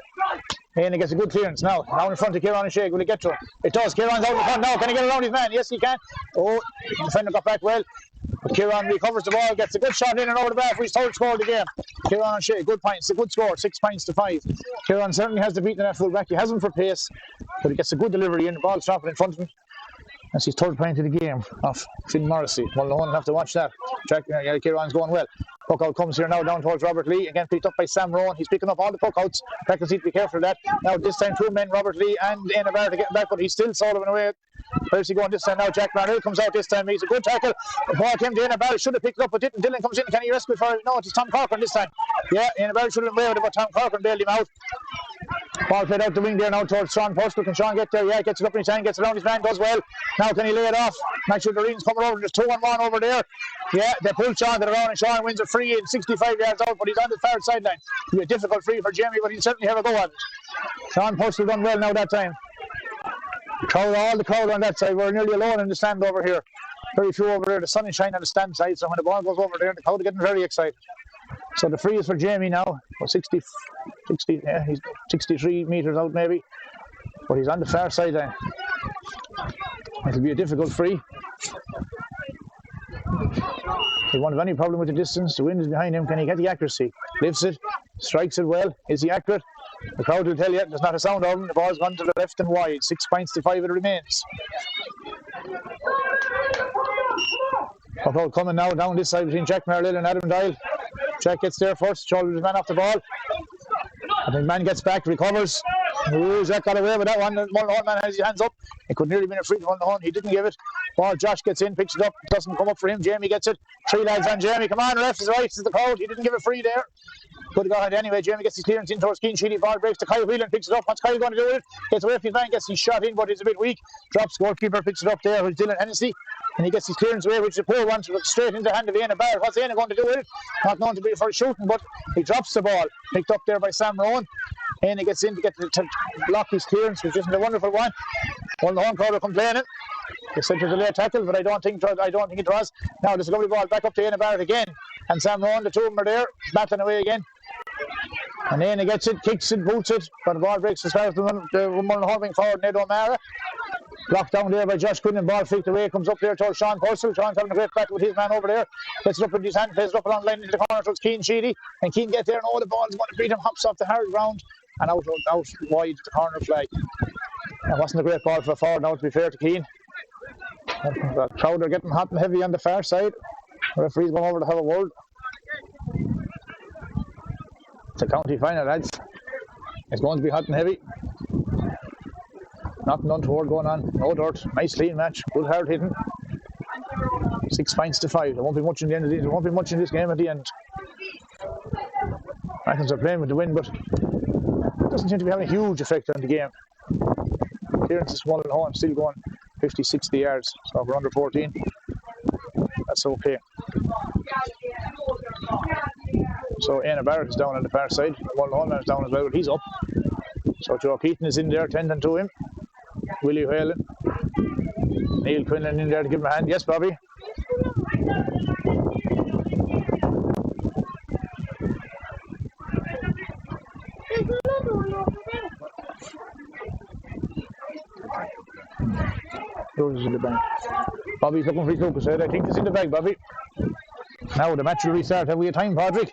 Ian gets a good clearance now. Now in front of Kieran and Shea. Will he get to him? It does. Kieran's out in front now. Can he get around his man? Yes, he can. Oh, the defender got back well. But Kieran recovers the ball, gets a good shot in and over the bar for his third score of the game. Kieran and Shea, good points, a good score, 6 points to 5. Kieran certainly has the beat in that full back. He has him for pace, but he gets a good delivery in. The ball stopping in front of him. That's his third point of the game off Finn Morrissey. Mullinahone will have to watch that. Kieran's going well. Puck out comes here now down towards Robert Lee. Again picked up by Sam Rowan. He's picking up all the puck outs. Brackens need to be careful of that. Now this time 2 men, Robert Lee and Ian Barrett to get back, but he's still Sullivan away. Where's he going this time now? Jack Barnell comes out this time. He's a good tackle. The ball came to Ian Barrett. Should have picked it up, but didn't. Dylan comes in. Can he rescue it for it? No, it's Tom Corcoran this time. Yeah, Ian Barrett should have been away with it, but Tom Corcoran bailed him out. Ball played out the wing there now towards Sean Purcell. Can Sean get there? Yeah, gets it up in his hand, gets around his man, does well. Now can he lay it off? Matthew Doreen's coming over. There's 2-on-1 over there. Yeah, they pull Sean to the round, and Sean wins a free in 65 yards out, but he's on the far sideline. It'll be a difficult free for Jamie, but he'll certainly have a go at it. Sean Purcell done well now that time. All the crowd on that side. We're nearly alone in the stand over here. Very few over there. The sun is shining on the stand side, so when the ball goes over there, the crowd are getting very excited. So the free is for Jamie now. Well, 60, yeah, he's 63 metres out maybe. But he's on the far sideline. It'll be a difficult free. He won't have any problem with the distance. The wind is behind him. Can he get the accuracy? Lifts it, strikes it well. Is he accurate? The crowd will tell you there's not a sound of him. The ball's gone to the left and wide. 6 points to 5 it remains. Puck coming now down this side between Jack Merrill and Adam Dial. Jack gets there first, shoulders his man off the ball. And the man gets back, recovers. Ooh, Jack got away with that one. Mullinahone man has his hands up. It could nearly been a free to Mullinahone. He didn't give it. Ball, Josh gets in, picks it up. Doesn't come up for him. Jamie gets it. 3 lads on Jamie. Come on, ref is right. This is the crowd. He didn't give it free there. Could have got it anyway. Jamie gets his clearance in towards Keane Sheedy. Ball breaks to Kyle Whelan, picks it up. What's Kyle going to do with it? Gets away from his man, gets his shot in, but he's a bit weak. Drops, goalkeeper picks it up there with Dylan Hennessy. And he gets his clearance away, which is a poor one, to look straight into the hand of Ian Barrett. What's Ian going to do with it? Not known to be for shooting, but he drops the ball. Picked up there by Sam Rowan. And he gets in to block his clearance, which isn't a wonderful one. Mullinahone crowd are complaining. They said it was a late tackle, but I don't think it was. Now there's a lovely ball back up to Ian Barrett again. And Sam Rowan, the two of them are there, battling away again. And then he gets it, kicks it, boots it, but the ball breaks as far as the Mullinahone wing forward, Ned O'Mara. Blocked down there by Josh Quinlan, ball flicked away, comes up there towards Sean Purcell. Sean's having a great battle with his man over there. Gets it up in his hand, plays it up along the line into the corner towards Keane Sheedy. And Keane gets there, and the ball's going to beat him, hops off the hard ground and out wide the corner flag. That wasn't a great ball for a forward now, to be fair to Keane. The crowd are getting hot and heavy on the far side. The referee's going over to have a word. It's a county final, lads. It's going to be hot and heavy. Nothing untoward going on. No dirt. Nice clean match. Good hard hitting. 6 points to 5. There won't be much in the end of there won't be much in this game at the end. Brackens are playing with the wind, but it doesn't seem to be having a huge effect on the game. Clearance is Mullinahone still going 50-60 yards. So if we're under 14, that's okay. So Ian Barrett is down on the far side. Mullinahone is down as well, but he's up. So Joe Keaton is in there tending to him. Willie Whalen. Neil Quinlan in there to give him a hand. Yes, Bobby. Yours is in the bag. Bobby's looking for his Lucas head. I think it's in the bag, Bobby. Now the match will restart. Have we a time, Patrick?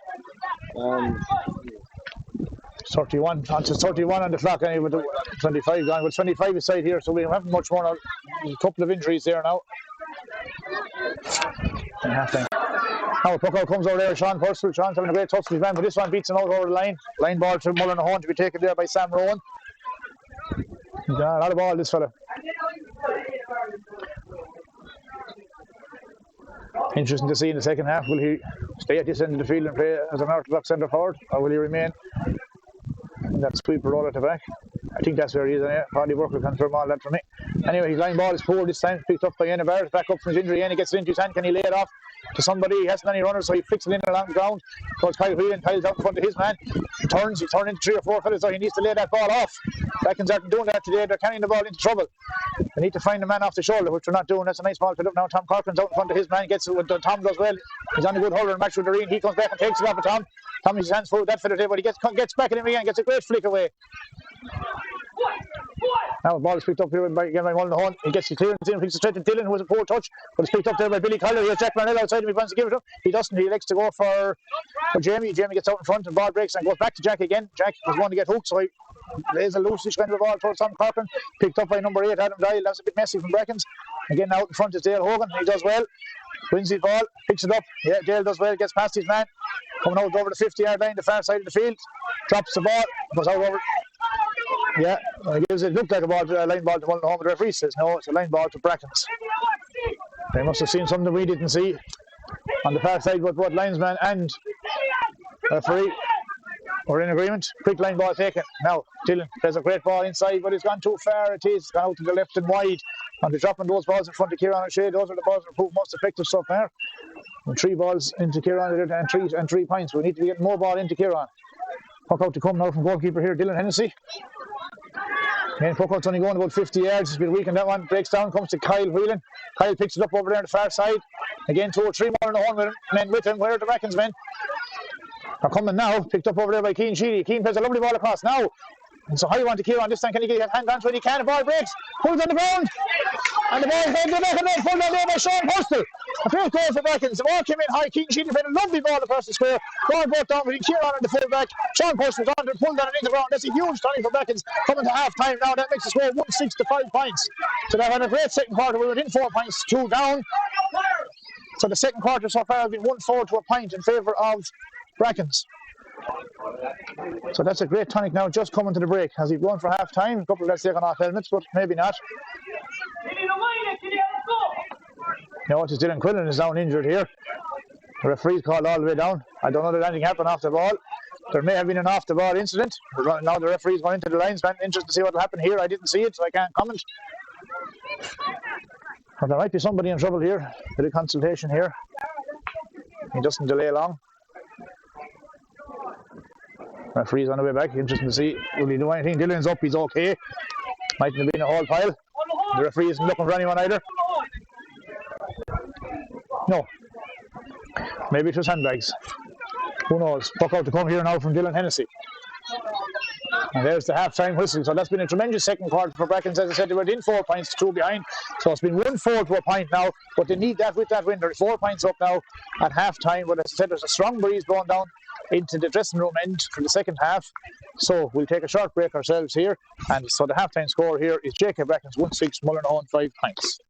31. On to 31 on the clock anyway, with the 25 gone. With 25 aside here, so we don't have much more now. There's a couple of injuries there now. And half-time. Now puck out comes over there, Sean Purcell. Sean's having a great touch with his man, but this one beats him out over the line. Line ball to Mullinahone to be taken there by Sam Rowan. He's got a lot of ball, this fella. Interesting to see in the second half. Will he stay at this end of the field and play as an orthodox centre forward, or will he remain in that sweeper role at the back? I think that's where he is. Paddy Work will confirm all that for me. Anyway, his line ball is poor this time, picked up by Ian Barrett, back up from his injury. Ian gets it into his hand. Can he lay it off to somebody? He hasn't any runners, so he flicks it in along the ground towards Kyle Whelan. Kyle's out in front of his man. He turns into 3 or 4 fellas, so he needs to lay that ball off. Brackens aren't doing that today. They're carrying the ball into trouble. They need to find the man off the shoulder, which they're not doing. That's a nice ball to look now. Tom Corcoran's out in front of his man. Gets it with Tom does well. He's on a good holder and match with Doreen. He comes back and takes it off of Tom. Tom has his hands full with that fella today, but he gets back at him again, gets a great flick away. Now the ball is picked up here again by Mullinahone. He gets the clearance in, picks it straight to Dylan, who has a poor touch, but it's picked up there by Billy Collier. Here's Jack Marnell outside if he wants to give it up. He doesn't. He likes to go for Jamie. Jamie gets out in front and ball breaks and goes back to Jack again. Jack is one to get hooked, so he lays a loose kind of a ball towards Tom Corcoran. Picked up by number 8, Adam Dial. That was a bit messy from Brackens. Again out in front is Dale Hogan. He does well. Wins the ball, picks it up. Yeah, Dale does well, gets past his man. Coming out over the 50-yard line, the far side of the field. Drops the ball, goes out over. Yeah, it looked like a line ball to Mullinahone, but the referee says no, it's a line ball to Brackens. They must have seen something we didn't see on the far side with both linesman and referee. We're in agreement. Quick line ball taken. Now, Dylan plays a great ball inside, but it's gone too far. It is gone out to the left and wide. And they're dropping those balls in front of Kieran O'Shea. Those are the balls that proved most effective so far. And 3 balls into Kieran and 3 points. We need to get more ball into Kieran. Puck out to come now from goalkeeper here, Dylan Hennessy. Again, puck out's only going about 50 yards. It's been weak on that one. Breaks down, comes to Kyle Whelan. Kyle picks it up over there on the far side. Again, 2 or 3 more in the home men with him. Where are the Brackens men? They're coming now. Picked up over there by Keane Sheedy. Keane plays a lovely ball across now. And so high one to Kieran. This time can he get a hand on to it? He can. The ball breaks. Pulls on the ground. And the ball goes back and then pulled on there by Sean Purcell. A great goal for Brackens. The ball came in high. King Sheedy played a lovely ball across the square. Ball brought down between Kieran and the fullback. Sean Push was on to pull down into the ground. That's a huge turning for Brackens coming to half time now. That makes the score 1-6 to 5 points. So they've had a great second quarter. We went in 4 points, 2 down. So the second quarter so far has been 1-4 to a point in favour of Brackens. So that's a great tonic now, just coming to the break. Has he gone for half time? A couple of guys taking off helmets, but maybe not. Notice Dylan Quillen is down injured here. The referee's called all the way down. I don't know that anything happened off the ball. There may have been an off the ball incident. Now the referee's going into the lines. I'm interested to see what will happen here. I didn't see it, so I can't comment. Well, there might be somebody in trouble here. Bit of consultation here. He doesn't delay long. Referee's on the way back. Interesting to see, will he do anything? Dylan's up, he's okay. Mightn't have been a whole pile. The referee isn't looking for anyone either. No. Maybe it was handbags. Who knows? Puck out to come here now from Dylan Hennessy. And there's the half-time whistle. So that's been a tremendous second quarter for Brackens. As I said, they were in 4 points, 2 behind. So it's been 1-4 to a point now. But they need that with that win. They're 4 points up now at half-time. But as I said, there's a strong breeze blowing down into the dressing room end for the second half. So we'll take a short break ourselves here. And so the half-time score here is JK Brackens 1-6, Mullinahone 5 points.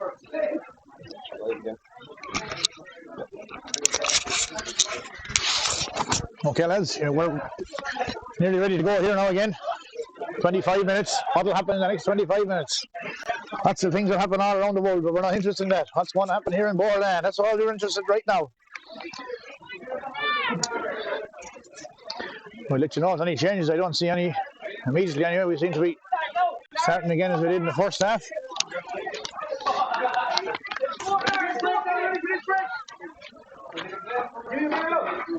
Live again. Okay, lads, we're nearly ready to go here now again. 25 minutes. What will happen in the next 25 minutes? Lots of things will happen all around the world, but we're not interested in that. What's going to happen here in Mullinahone? That's all you're interested in right now. We'll let you know if any changes. I don't see any immediately anyway. We seem to be starting again as we did in the first half.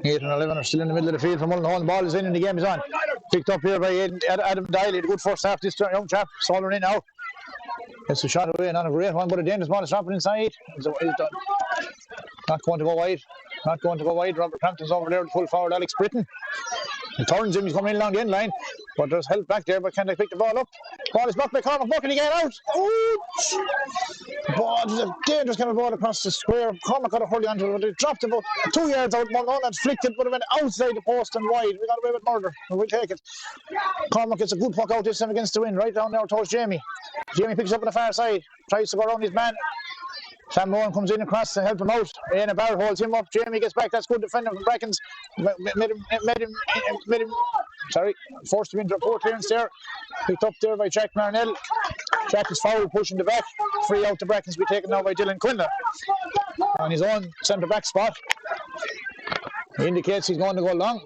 8 and 11 are still in the middle of the field for Mullinahone. The ball is in and the game is on. Picked up here by Adam Dyle. He had a good first half. This young chap, Solder in now. Gets a shot away, not a great one, but a dangerous ball is dropping inside. He's done. Not going to go wide. Not going to go wide. Robert Crampton's over there to pull forward Alex Britton. He turns him, he's coming in along the end line. But there's help back there, but can they pick the ball up? Ball is blocked by Cormac Buck and he get out. Ouch! Ball is a dangerous kind of ball across the square. Cormac got a hurley onto it, but it dropped about 2 yards out. Mullinahone and flicked it, but it went outside the post and wide. We got away with murder. We'll take it. Cormac gets a good puck out this time against the wind, right down there towards Jamie. Jamie picks up on the far side, tries to go around his man. Sam Moran comes in across to help him out. Ian Barr holds him up. Jamie gets back. That's good defending from Brackens. Made him. Sorry, forced him into a poor clearance there. Picked up there by Jack Marnell. Jack is foul, pushing the back. Free out to Brackens. Be taken now by Dylan Quinlan on his own centre back spot. He indicates he's going to go long.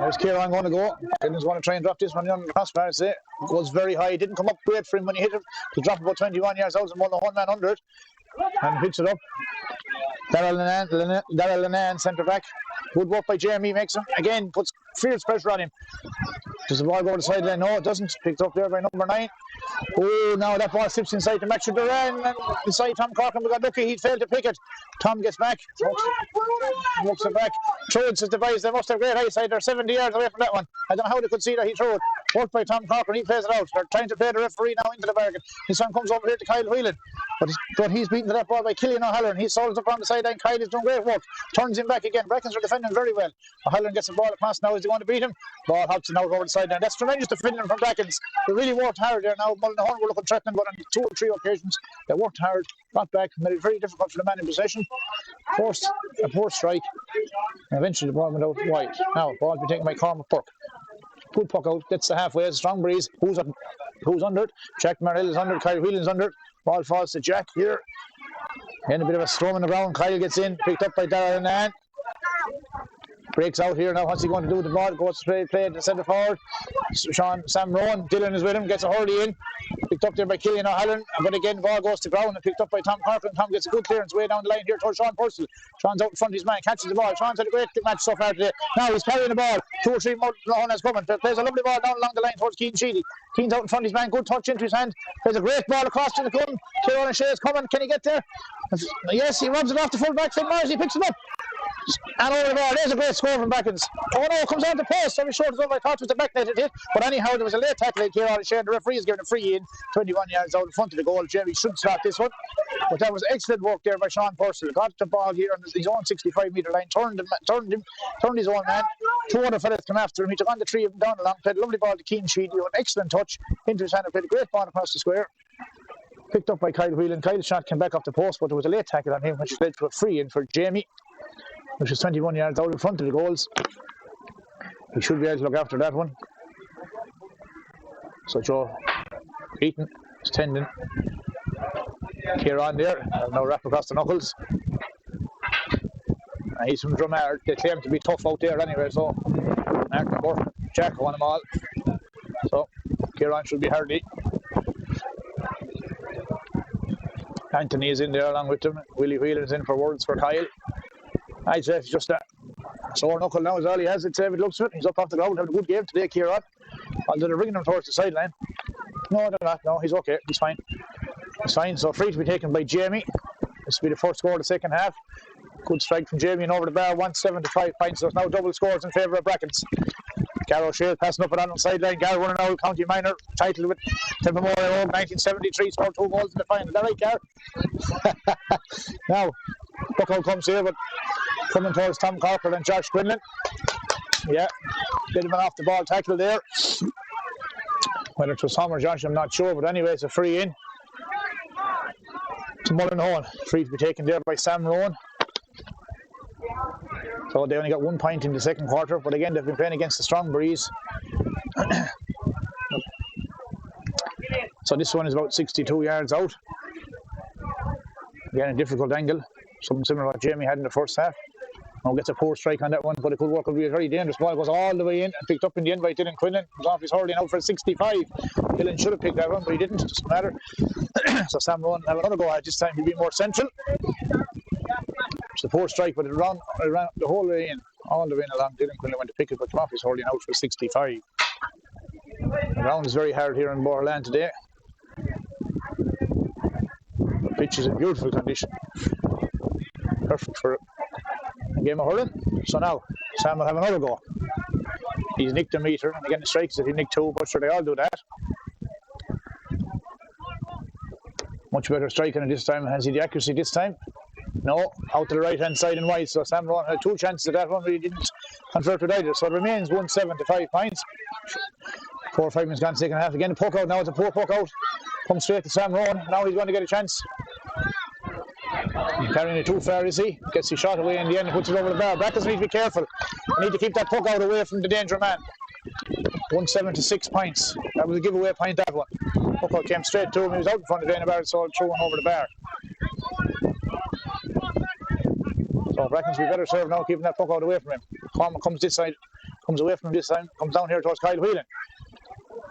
There's Kieran going to go. Dylan's going to try and drop this one on the crossbar. It goes very high. It didn't come up great for him when he hit it. He dropped about 21 yards out and one man under it. And picks it up. Darrell Linan, centre back. Good work by Jamie. Makes him again, puts fierce pressure on him. Does the ball go to the sideline? No, it doesn't. Picked up there by number 9. Oh, now that ball slips inside to Max Duran and inside Tom Corcoran. We got lucky, he failed to pick it. Tom gets back, walks it back. Throws his device. They must have great eyesight. They're 70 yards away from that one. I don't know how they could see that he threw it. Worked by Tom Corcoran, he plays it out. They're trying to play the referee now into the bargain. His son comes over here to Kyle Whelan. But he's beaten to that ball by Killian O'Halloran. He solves up on the sideline. Kyle is doing great work. Turns him back again. Brackens are defending very well. O'Halloran gets the ball across now. Is he going to beat him? Ball hops now over the sideline. That's tremendous defending from Brackens. They really worked hard there now. Mullinahone were looking threatening, but on 2 or 3 occasions they worked hard, got back, made it very difficult for the man in possession. Forced a poor strike. And eventually the ball went out wide. Now, ball be taken by Cormac Burke. Good puck out, gets the halfway, it's a strong breeze. Who's under it? Jack Marnell is under it, Kyle Whelan is under it. Ball falls to Jack here. And a bit of a storm on the ground. Kyle gets in, picked up by Darrell Linan. Breaks out here now. What's he going to do with the ball? Goes to play to centre forward. Sam Rowan, Dylan is with him, gets a hurley in. Picked up there by Killian O'Halloran. But again, the ball goes to ground and picked up by Tom Corcoran. Tom gets a good clearance way down the line here towards Sean Purcell. Sean's out in front of his man, catches the ball. Sean's had a great match so far today. Now he's carrying the ball. 2 or 3 more Mullinahone coming. Plays a lovely ball down along the line towards Keane Sheedy. Keane's out in front of his man, good touch into his hand. Plays a great ball across to the gun. Kieran O'Shea is coming. Can he get there? Yes, he rubs it off the full back. Finn Myers, he picks it up. And over the ball, there's a great score from Brackens. Oh no, it comes on the post. Very short as over. I thought it was the back net it hit. But anyhow, there was a late tackle here on the shade. The referee is giving a free in 21 yards out in front of the goal. Jamie should start this one. But that was excellent work there by Sean Purcell. Got the ball here on his own 65-metre line, turned his own man. 2 other fellas come after him. He took on the 3 of them down along, played a lovely ball to Keane Sheedy, an excellent touch into his hand and played a great ball across the square. Picked up by Kyle Whelan. Kyle's shot came back off the post, but there was a late tackle on him, which led to a free in for Jamie, which is 21 yards out in front of the goals. He should be able to look after that one. So Joe Eaton is tending Kieran there. Now wrap across the knuckles. He's from Dromard. They claim to be tough out there anyway, so Martin Burke, Jack won them all. So Kieran should be hardy. Anthony is in there along with him. Willie Whelan is in for words for Kyle. I'd say it's just a sore knuckle now is all he has. I'd say if it looks to it. He's up off the ground, having a good game today, Kieran. Although they're bringing him towards the sideline. No, they're not. No, he's okay. He's fine. He's fine. So free to be taken by Jamie. This will be the first score of the second half. Good strike from Jamie and over the bar. 175 points. So it's now double scores in favour of Brackens. Gar O'Shea passing up and on the sideline. Gar running out, County Minor title with Memorial Home 1973, scored 2 goals in the final. Is that right, Gar? Now, look how comes here, but coming towards Tom Corcoran and Josh Quinlan. Yeah, bit of an off the ball tackle there. Whether it was Tom or Josh, I'm not sure, but anyway, it's a free in. to Mullinahone. Free to be taken there by Sam Rowan. So they only got 1 point in the second quarter, but again they've been playing against a strong breeze. So this one is about 62 yards out. Again, a difficult angle, something similar to what Jamie had in the first half. Now gets a poor strike on that one, but it could work. It'll be a very dangerous ball. Goes all the way in and picked up in the end by Dylan Quinlan. He's off his hurling out for a 65. Dylan should have picked that one, but he didn't. It doesn't matter. So Sam Rowan have another go at this time. He'll be more central. It's a poor strike, but it ran the whole way in, all the way in along. Dylan Quinlan went to pick it, but off his hurling out for a 65. The ground is very hard here in Borland today. The pitch is in beautiful condition. Perfect for a game of hurling. So now Sam will have another go. He's nicked a metre, and again the strike is that he nicked 2, but sure they all do that. Much better striking at this time. Has he the accuracy this time? No, out to the right hand side and wide. So Sam Rowan had 2 chances at that one, but he didn't convert with either. So it remains 1-7 to 5 points. 4 or 5 minutes gone, second half. Again, a poke out now. It's a poor poke out. Comes straight to Sam Rowan. Now he's going to get a chance. He's carrying it too far, is he? Gets his shot away in the end and puts it over the bar. Brackens need to be careful. They need to keep that puck out away from the danger man. 1-7 to 6 points. That was a giveaway point, that one. Puck out came straight to him. He was out in front of the bar, so threw one over the bar. So Brackens will be better served now, keeping that puck out away from him. Cormac comes this side, comes away from him this time, comes down here towards Kyle Whelan.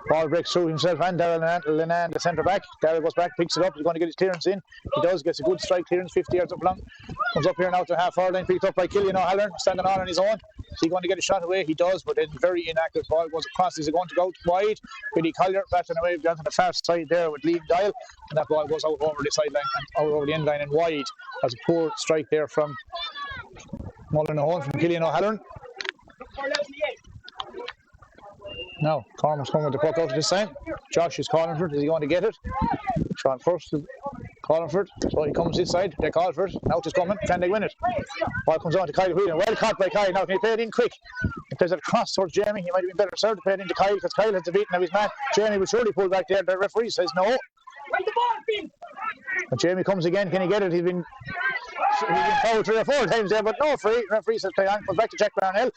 Ball breaks through himself and Darrell Linan, the centre back. Darrell goes back, picks it up. He's going to get his clearance in. He does, gets a good strike clearance, 50 yards up long. Comes up here now to half-hour line, picked up by Killian O'Halloran, standing on his own. Is he going to get a shot away? He does, but it's very inaccurate. Ball goes across. Is it going to go wide? Billy Collier batting away down to the far side there with Liam Dial. And that ball goes out over the sideline, out over the end line and wide. That's a poor strike there from Mullinahone, from Killian O'Halloran. Now, Cormac's coming with the puck out this time. Josh is calling for it. Is he going to get it? Sean first, calling for it. So he comes this side. They call for it. Now it's coming. Can they win it? Ball comes on to Kyle Whelan. Well caught by Kyle. Now can he play it in quick? He plays it across towards Jamie. He might have been better served to play it into Kyle because Kyle has the beating of his man. Jamie will surely pull back there. The referee says no. But Jamie comes again. Can he get it? He's been fouled 3 or 4 times there, but no free. Referee says play on. Comes back to Jack Brownell.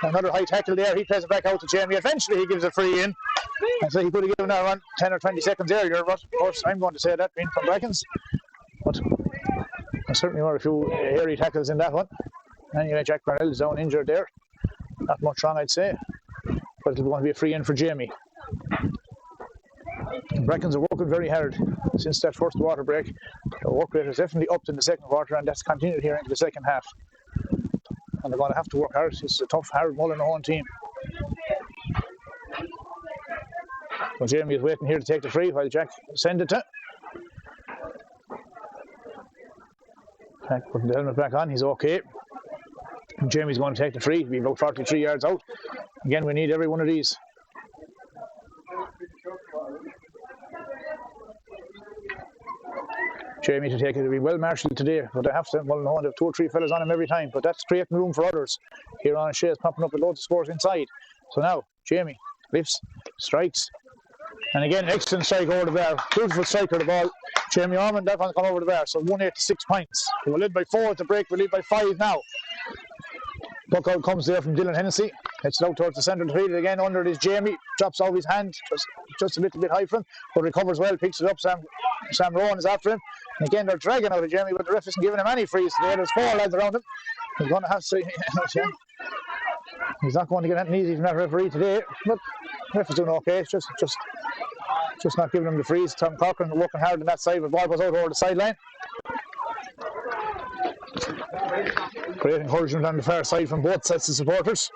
Another high tackle there. He plays it back out to Jamie. Eventually he gives a free in. And so he could have given that one 10 or 20 seconds earlier, but of course I'm going to say that being from Brackens. But there certainly were a few hairy tackles in that one. Anyway, Jack Brownell is down injured there. Not much wrong, I'd say. But it's going to be a free in for Jamie. Brackens are working very hard since that first water break. The work rate has definitely upped in the second quarter, and that's continued here into the second half. And they're going to have to work hard. It's a tough, hard Mullinahone team. Well, Jamie is waiting here to take the free while Jack sends it to. Jack putting the helmet back on. He's okay. And Jamie's going to take the free. He'll be about 43 yards out. Again, we need every one of these. Jamie to take it. It'll be well marshalled today, but they have to. Mullinahone have 2 or 3 fellas on him every time, but that's creating room for others. Here on Shea is popping up with loads of scores inside. So now, Jamie lifts, strikes, and again, excellent strike over the bar. Beautiful strike of the ball. Jamie Ormond, that one's gone over the bar, so 1-8 to 6 points. They were led by 4 at the break, we lead by 5 now. Puck out comes there from Dylan Hennessy. It's out towards the centre of the field again. Under it is Jamie. Drops out his hand, just a little bit high for him, but recovers well, picks it up. Sam Rowan is after him. And again, they're dragging out of Jamie, but the ref isn't giving him any frees today. There's 4 lads around him. He's going to have to. He's not going to get anything easy from that referee today, but the ref is doing okay. It's just not giving him the frees. Tom Cochran working hard on that side, but the ball goes out over the sideline. Great encouragement on the far side from both sets of supporters.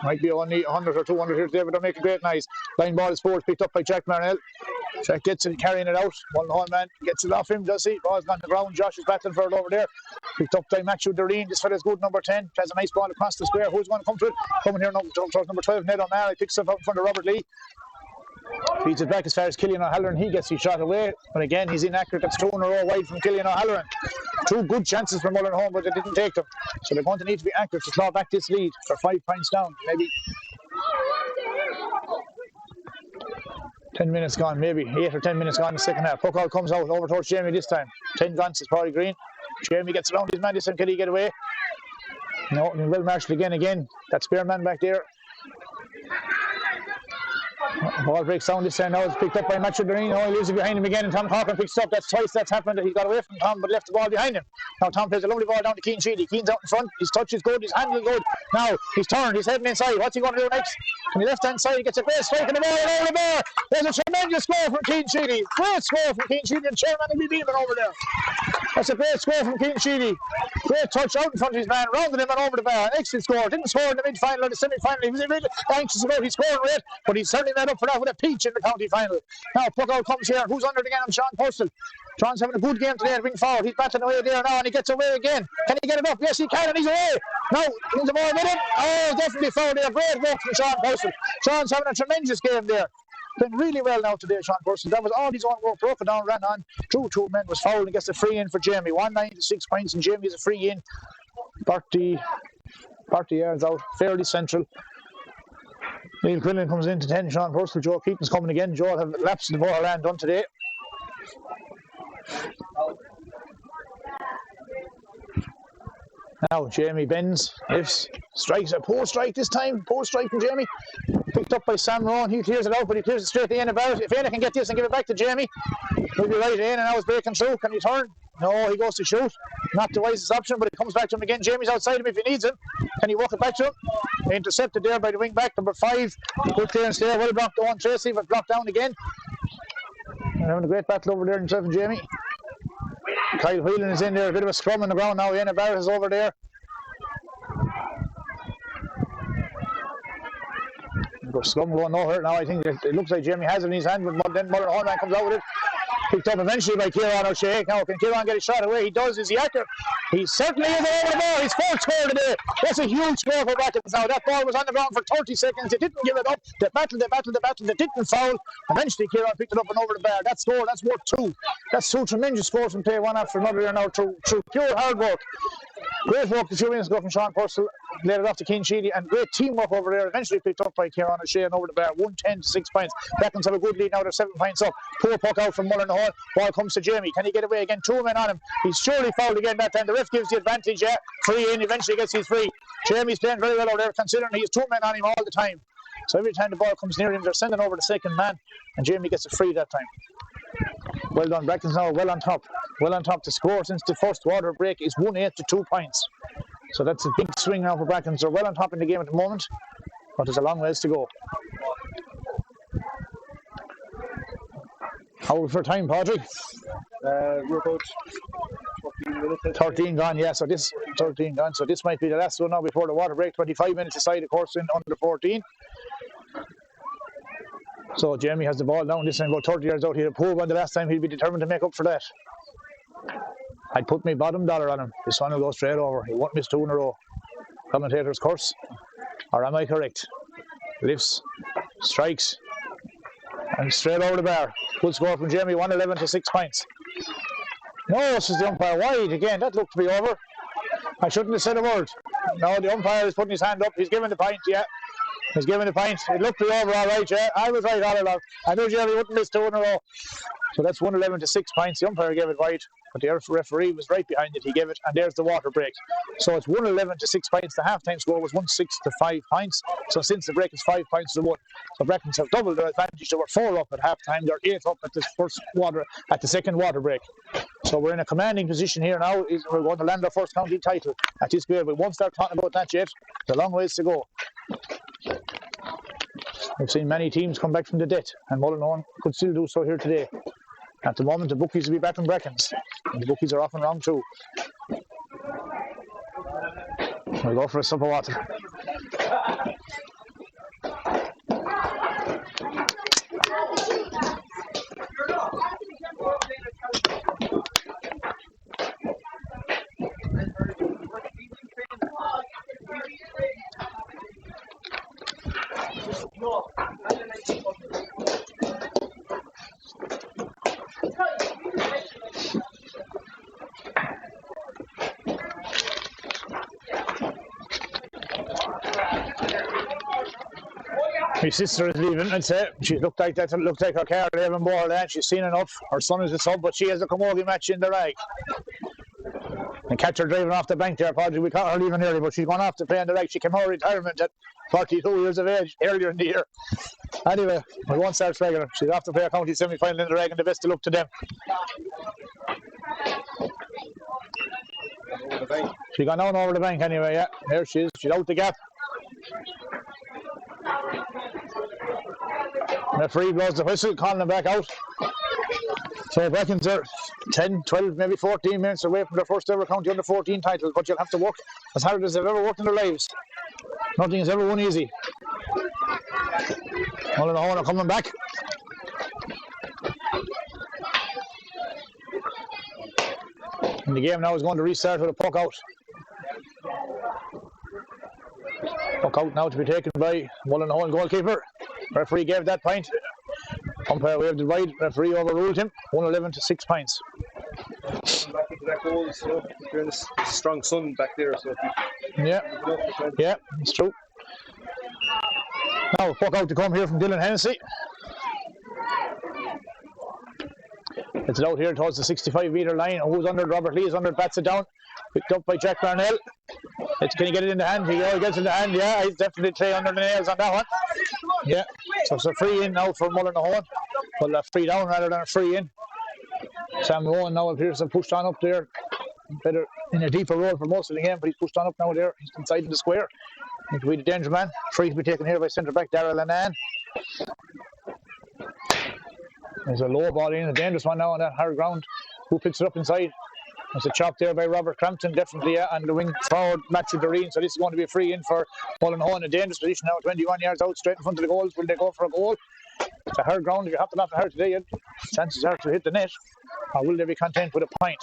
Might be only 100 or 200 here today, but they're making great noise. Line ball is forward, picked up by Jack Marnell. Jack gets it, carrying it out. Mullinahone man gets it off him, does he? Ball's on the ground. Josh is battling for it over there. Picked up by Matthew Doreen. This fella's good, number 10. Has a nice ball across the square. Who's going to come to it? Coming here towards number 12, Ned O'Malley. Picks it up in front of Robert Lee. Feeds it back as far as Killian O'Halloran. He gets his shot away, but again he's inaccurate. That's 2 in a row wide from Killian O'Halloran. 2 good chances for Mullinahone, but they didn't take them. So they're going to need to be accurate to claw back this lead. They're 5 points down, maybe. 10 minutes gone, maybe 8 or 10 minutes gone in the second half. Puck out comes out over towards Jamie this time. 10 guns is probably green. Jamie gets around his man this time. Can he get away? No, well marshalled again. That Spearman back there. Ball breaks down this time now. It's picked up by Matthew Doreen. Oh, he leaves it behind him again, and Tom Corcoran picks it up. That's twice that's happened. He got away from Tom, but left the ball behind him. Now Tom plays a lovely ball down to Keane Sheedy. Keane's out in front. His touch is good. His handle is good. Now he's turned. He's heading inside. What's he going to do next? From the left-hand side, he gets a great strike in the ball and over the bar. There's a tremendous score from Keane Sheedy. Great score from Keane Sheedy. And Chairman will be beaming over there. That's a great score from Keane Sheedy. Great touch out in front of his man, rounded him and over the bar. An excellent score. Didn't score in the mid-final or the semi-final. He was really anxious about his scoring rate, but he's certainly made up for that with a peach in the county final. Now puck out comes here. Who's under again? Sean Purcell. Sean's having a good game today at wing forward. He's batting away there now and he gets away again. Can he get it up? Yes, he can, and he's away. Now, he's the ball with him. Oh, definitely foul there. Great work from Sean Purcell. Sean's having a tremendous game there. Playing really well now today, Sean Purcell. That was all his own work. Broke it down, ran on. Two men was fouled and gets a free in for Jamie. 196 points and Jamie is a free in. 30 yards out. Fairly central. Neil Quillen comes in to 10. Sean Purcell. Joe Keaton's coming again. Joe have laps in the Borderland done today. Now Jamie bends, lifts, strikes a post strike this time. Post strike from Jamie. Picked up by Sam Rowan. He clears it out, but he clears it straight to Ian Barrett. If Ian can get this and give it back to Jamie, he'll be right in, and now he's breaking through. Can he turn? No, he goes to shoot. Not the wisest option, but it comes back to him again. Jamie's outside him if he needs him. Can he walk it back to him? Intercepted there by the wing back, number 5. Good clearance there. Well blocked on Tracy, but blocked down again. They're having a great battle over there in Trevor and Jamie. Kyle Whelan is in there. A bit of a scrum on the ground now. Ian Barrett is over there. Scrum going nowhere now. I think it looks like Jamie has it in his hand, but then Mullinahone comes out with it. Picked up eventually by Kieran O'Shea. Now can Kieran get a shot away? He does. Is he accurate? He certainly is over the ball. His fourth score today. That's a huge score for Brackens now. That ball was on the ground for 30 seconds. They didn't give it up. They battled. They didn't foul. Eventually Kieran picked it up and over the bar. That score, that's worth 2. That's 2 tremendous scores from play one after another here now through pure hard work. Great work a few minutes ago from Sean Purcell. Laid it off to Keane Sheedy, and great teamwork over there. Eventually picked up by Kieran O'Shea and over the bar. 110 to 6 points. Brackens have a good lead now. They're 7 points up. Poor puck out from Mullinahone. Ball comes to Jamie. Can he get away again? 2 men on him. He's surely fouled again that time. The ref gives the advantage. Yeah, free in. Eventually gets his free. Jamie's playing very well over there, considering he's 2 men on him all the time. So every time the ball comes near him, they're sending over the second man, and Jamie gets a free that time. Well done, Brackens now. Well on top. Well on top. The score since the first water break is 1-8 to 2 points. So that's a big swing now for Brackens. They're well on top in the game at the moment, but there's a long ways to go. How are we for time, Padraig? We're about 14 minutes. 13 gone, yeah. So this 13 gone. So this might be the last one now before the water break. 25 minutes aside, of course, in under 14. So Jamie has the ball down this time, about 30 yards out here. Poor one the last time. He'll be determined to make up for that. I'd put my bottom dollar on him. This one will go straight over. He won't miss 2 in a row. Commentator's curse. Or am I correct? Lifts, strikes, and straight over the bar. Good score from Jamie, 111 to 6 points. No, says the umpire. Wide again. That looked to be over. I shouldn't have said a word. No, the umpire is putting his hand up. He's giving the point, yeah. He's giving the point. It looked to be over all right, yeah. I was right all along. I knew Jamie wouldn't miss 2 in a row. So that's 111 to 6 points. The umpire gave it wide, but the referee was right behind it. He gave it, and there's the water break. So it's 111 to 6 points. The half-time score was 1-6 to 5 points. So since the break, it's 5 points to 1. So Brackens have doubled their advantage. They were 4 up at half-time. They're 8 up at the second water break. So we're in a commanding position here now. We're going to land our first county title at this grade. We won't start talking about that yet. There's a long ways to go. We've seen many teams come back from the debt, and Mullinahone could still do so here today. At the moment, the bookies will be back in Brackens, and the bookies are off and round 2. We'll go for a sip of water. My sister is leaving, I'd say. She looked like that. It looked like her car leaving Borland. She's seen enough. Her son is a sub, but she has a camogie match in the rag. And catch her driving off the bank there, apology. We caught her leaving early, but she's gone off to play in the rag. She came out of retirement at 42 years of age earlier in the year. Anyway, we won't start flagging her. She's off to play a county semi-final in the rag, and the best of luck to them. She gone down over the bank anyway, yeah. There she is. She's out the gap. Referee blows the whistle, calling them back out. So Brackens are 10, 12, maybe 14 minutes away from their first ever county under 14 title, but you'll have to work as hard as they've ever worked in their lives. Nothing has ever won easy. Mullinahone are coming back. And the game now is going to restart with a puck out. Puck out now to be taken by Mullinahone goalkeeper. Referee gave that point. Umpire waved it wide. Referee overruled him. 111 to 6 points. Back into that goal, so you're in a strong sun back there. So yeah, it's true. Now puck out to come here from Dylan Hennessy. It's out here towards the 65-metre line. Who's under? Robert Lee is under. Bats it down. Picked up by Jack Barnell. Can he get it in the hand? He gets in the hand. Yeah, he's definitely 3 under the nails on that one. Yeah, so it's a free in now for Mullinahone. Well, a free down rather than a free in. Sam Rowan now appears to have pushed on up there. Better in a deeper role for most of the game, but he's pushed on up now there. He's inside in the square. He could be the danger man. Free to be taken here by centre back Darrell Annan. There's a low ball in, a dangerous one now on that hard ground. Who picks it up inside? There's a chop there by Robert Crampton, definitely, yeah, and the wing forward, Matthew Doreen. So this is going to be a free in for Mullinahone. A dangerous position now, 21 yards out, straight in front of the goals. Will they go for a goal? It's a hard ground. If you happen off the hard today, chances are to hit the net. Or will they be content with a point?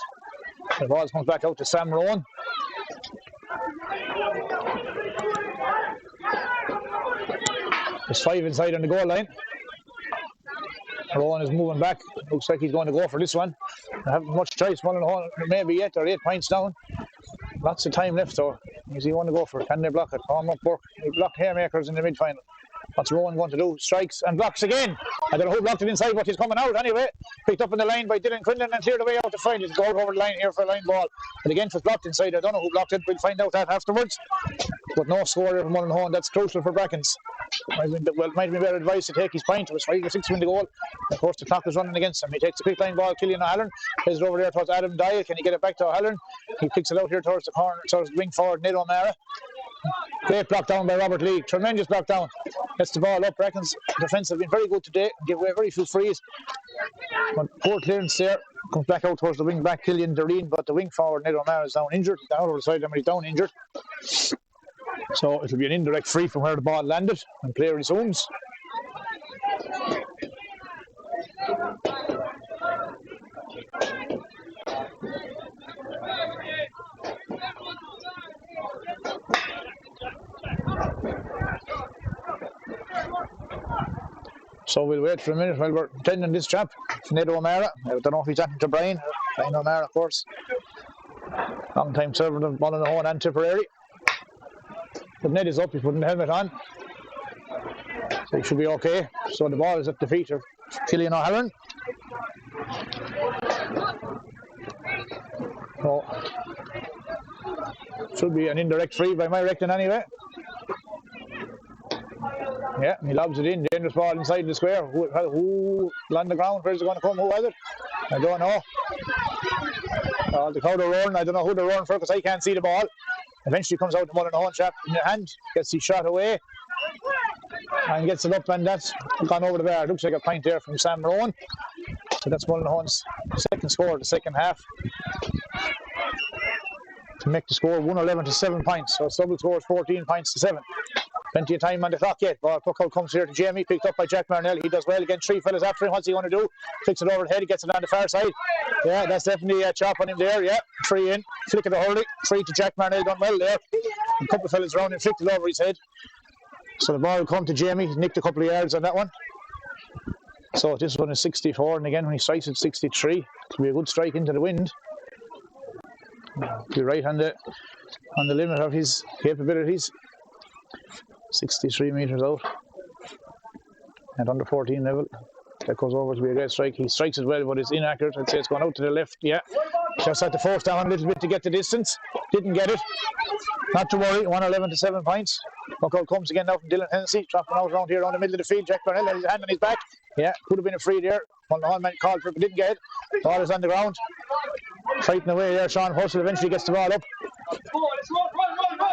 The ball comes back out to Sam Rowan. There's 5 inside on the goal line. Rowan is moving back. Looks like he's going to go for this one. They haven't much choice. Mullinahone maybe yet. They're 8 points down. Lots of time left, so is he going to go for it? Can they block it? Cormac Burke. They block haymakers in the mid-final. What's Rowan going to do? Strikes and blocks again. I don't know who blocked it inside, but he's coming out anyway. Picked up in the line by Dylan Quinlan and cleared away out to find it. Goal over the line here for a line ball. And again, it was blocked inside. I don't know who blocked it. We'll find out that afterwards. But no score here for Mullinahone. That's crucial for Brackens. Well, it might be better advice to take his point. It was 5 or 6 win the goal. Of course, the clock is running against him. He takes a quick line ball. Killian O'Halloran plays it over there towards Adam Dyle. Can he get it back to O'Halloran? He picks it out here towards the corner, towards the wing forward, Ned O'Mara. Great block down by Robert Lee. Tremendous block down. Gets the ball up. Brackens' defence have been very good today. Give away very few frees. But poor clearance there. Comes back out towards the wing back, Killian Doreen. But the wing forward, Ned O'Mara, is down injured. Down over the side, he's down injured. So it'll be an indirect free from where the ball landed. And play resumes. So we'll wait for a minute while we're attending this chap. It's Ned O'Mara. I don't know if he's happened to Brian O'Mara, of course. Long time servant of Mullinahone and Tipperary. But Ned is up, he's putting the helmet on. So he should be okay. So the ball is at the feet of Killian O'Halloran. So should be an indirect free by my reckoning anyway. Yeah, he lobs it in. Dangerous ball inside the square. Who on the ground? Where's it going to come? Who was it? I don't know. The crowd are roaring. I don't know who they're roaring for because I can't see the ball. Eventually comes out the Mullinahone chap in the hand. Gets his shot away. And gets it up, and that's gone over the bar. Looks like a point there from Sam Rowan. So that's Mullinahone's second score of the second half. To make the score 111 to 7 points. So double score is 14 points to 7. Plenty of time on the clock yet. Ball puck out comes here to Jamie, picked up by Jack Marnell. He does well again. 3 fellas after him. What's he going to do? Flicks it over the head. He gets it on the far side. Yeah, that's definitely a chop on him there. Yeah, 3 in. Flick it to Hurley. 3 to Jack Marnell. Done well there. A couple of fellas around him, flicked it over his head. So the ball will come to Jamie. He's nicked a couple of yards on that one. So this one is 64, and again when he strikes at 63, it'll be a good strike into the wind. Be right on the limit of his capabilities. 63 metres out. at under 14 level. That goes over to be a great strike. He strikes it well, but it's inaccurate. I'd say it's gone out to the left. Yeah. Just had to force down a little bit to get the distance. Didn't get it. Not to worry. 111 to 7 points. Puck out comes again now from Dylan Hennessy. Dropping out around here around the middle of the field. Jack Burnell had his hand on his back. Yeah, could have been a free there. Mullinahone man called for it, but didn't get it. Ball is on the ground. Fighting away there. Sean Purcell eventually gets the ball up.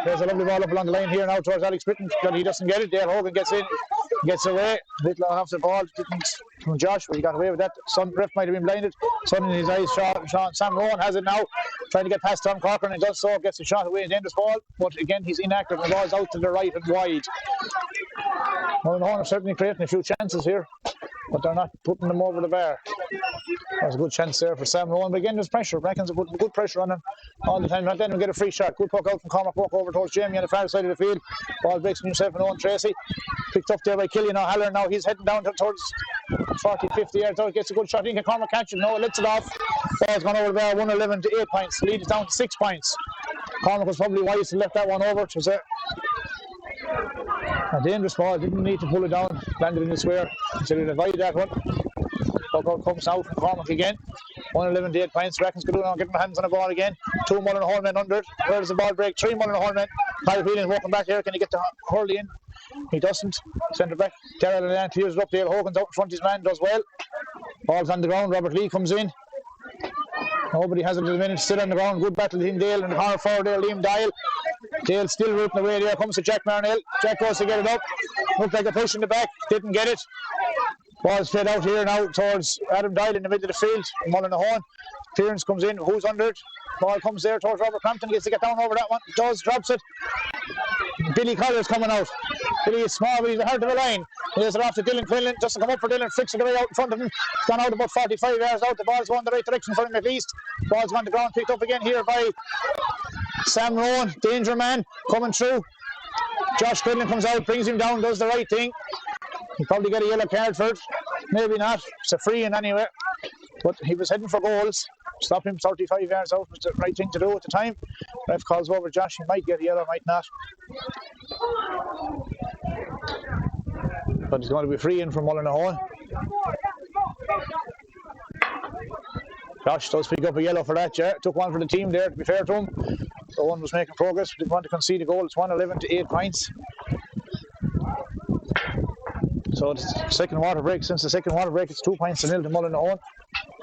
There's a lovely ball up along the line here now towards Alex Britton, but he doesn't get it. Dale Hogan gets in, gets away. A bit long off the ball from Josh, but he got away with that. Ref might have been blinded. Sun in his eyes. Sam Rowan has it now, trying to get past Tom Corcoran, and does so. Gets a shot away, a dangerous ball, but again he's inactive. The ball's out to the right and wide. Mullinahone are certainly creating a few chances here, but they're not putting them over the bar. There's a good chance there for Sam Rowan, but again there's pressure. Brackens are putting good pressure on him all the time. Not then we get a free shot. Good puck out from Cormac, walk over towards Jamie on the far side of the field. Ball breaks from himself and Owen Tracy. Picked up there by Killian O'Halloran. Now he's heading down towards 40, 50 yards out. Gets a good shot in. Can Cormac catch it? No, lets it off. Ball's gone over the bar. 111 to 8 points. Lead is down to 6 points. Cormac was probably wise to left that one over. It was a dangerous ball. Didn't need to pull it down. Landed in the square. So he'll avoid that one. Puck out comes out from Cormac again. 111 to 8 points. Brackens could do now, getting their hands on the ball again. 2 Mullinahone men under it. Where does the ball break? 3 Mullinahone men. Kyle Whelan walking back here. Can he get the Hurley in? He doesn't. Centre back. Darrell and clears it up. Dale Hogan's out in front. His man does well. Ball's on the ground. Robert Lee comes in. Nobody has it at the minute. Still on the ground. Good battle between Dale and the corner forward there. Liam Dial. Dale still rooting away there. Comes to Jack Marnell. Jack goes to get it up. Looked like a push in the back. Didn't get it. Ball's played out here now towards Adam Dial in the middle of the field. Mullinahone. Clearance comes in. Who's under it? Ball comes there towards Robert Crampton. Gets to get down over that one. Does. Drops it. Billy Colliers coming out. Billy is small, but he's hard to the line. He has it off to Dylan Quinlan. Doesn't come up for Dylan. Flicks it away out in front of him. It's gone out about 45 yards out. The ball's going the right direction for him at least. Ball's gone to ground. Picked up again here by Sam Rowan. Danger man coming through. Josh Quinlan comes out, brings him down, does the right thing. He'll probably get a yellow card for it. Maybe not. It's a free in anyway. But he was heading for goals. Stop him 35 yards out was the right thing to do at the time. Ref calls over Josh. He might get a yellow, might not. But he's going to be free in from Mullinahone. Josh does pick up a yellow for that, yeah. Took one for the team there, to be fair to him. So one was making progress. Didn't want to concede a goal. It's 111 to 8 points. So it's second water break. Since the second water break, it's 2 points to nil to Mullinahone.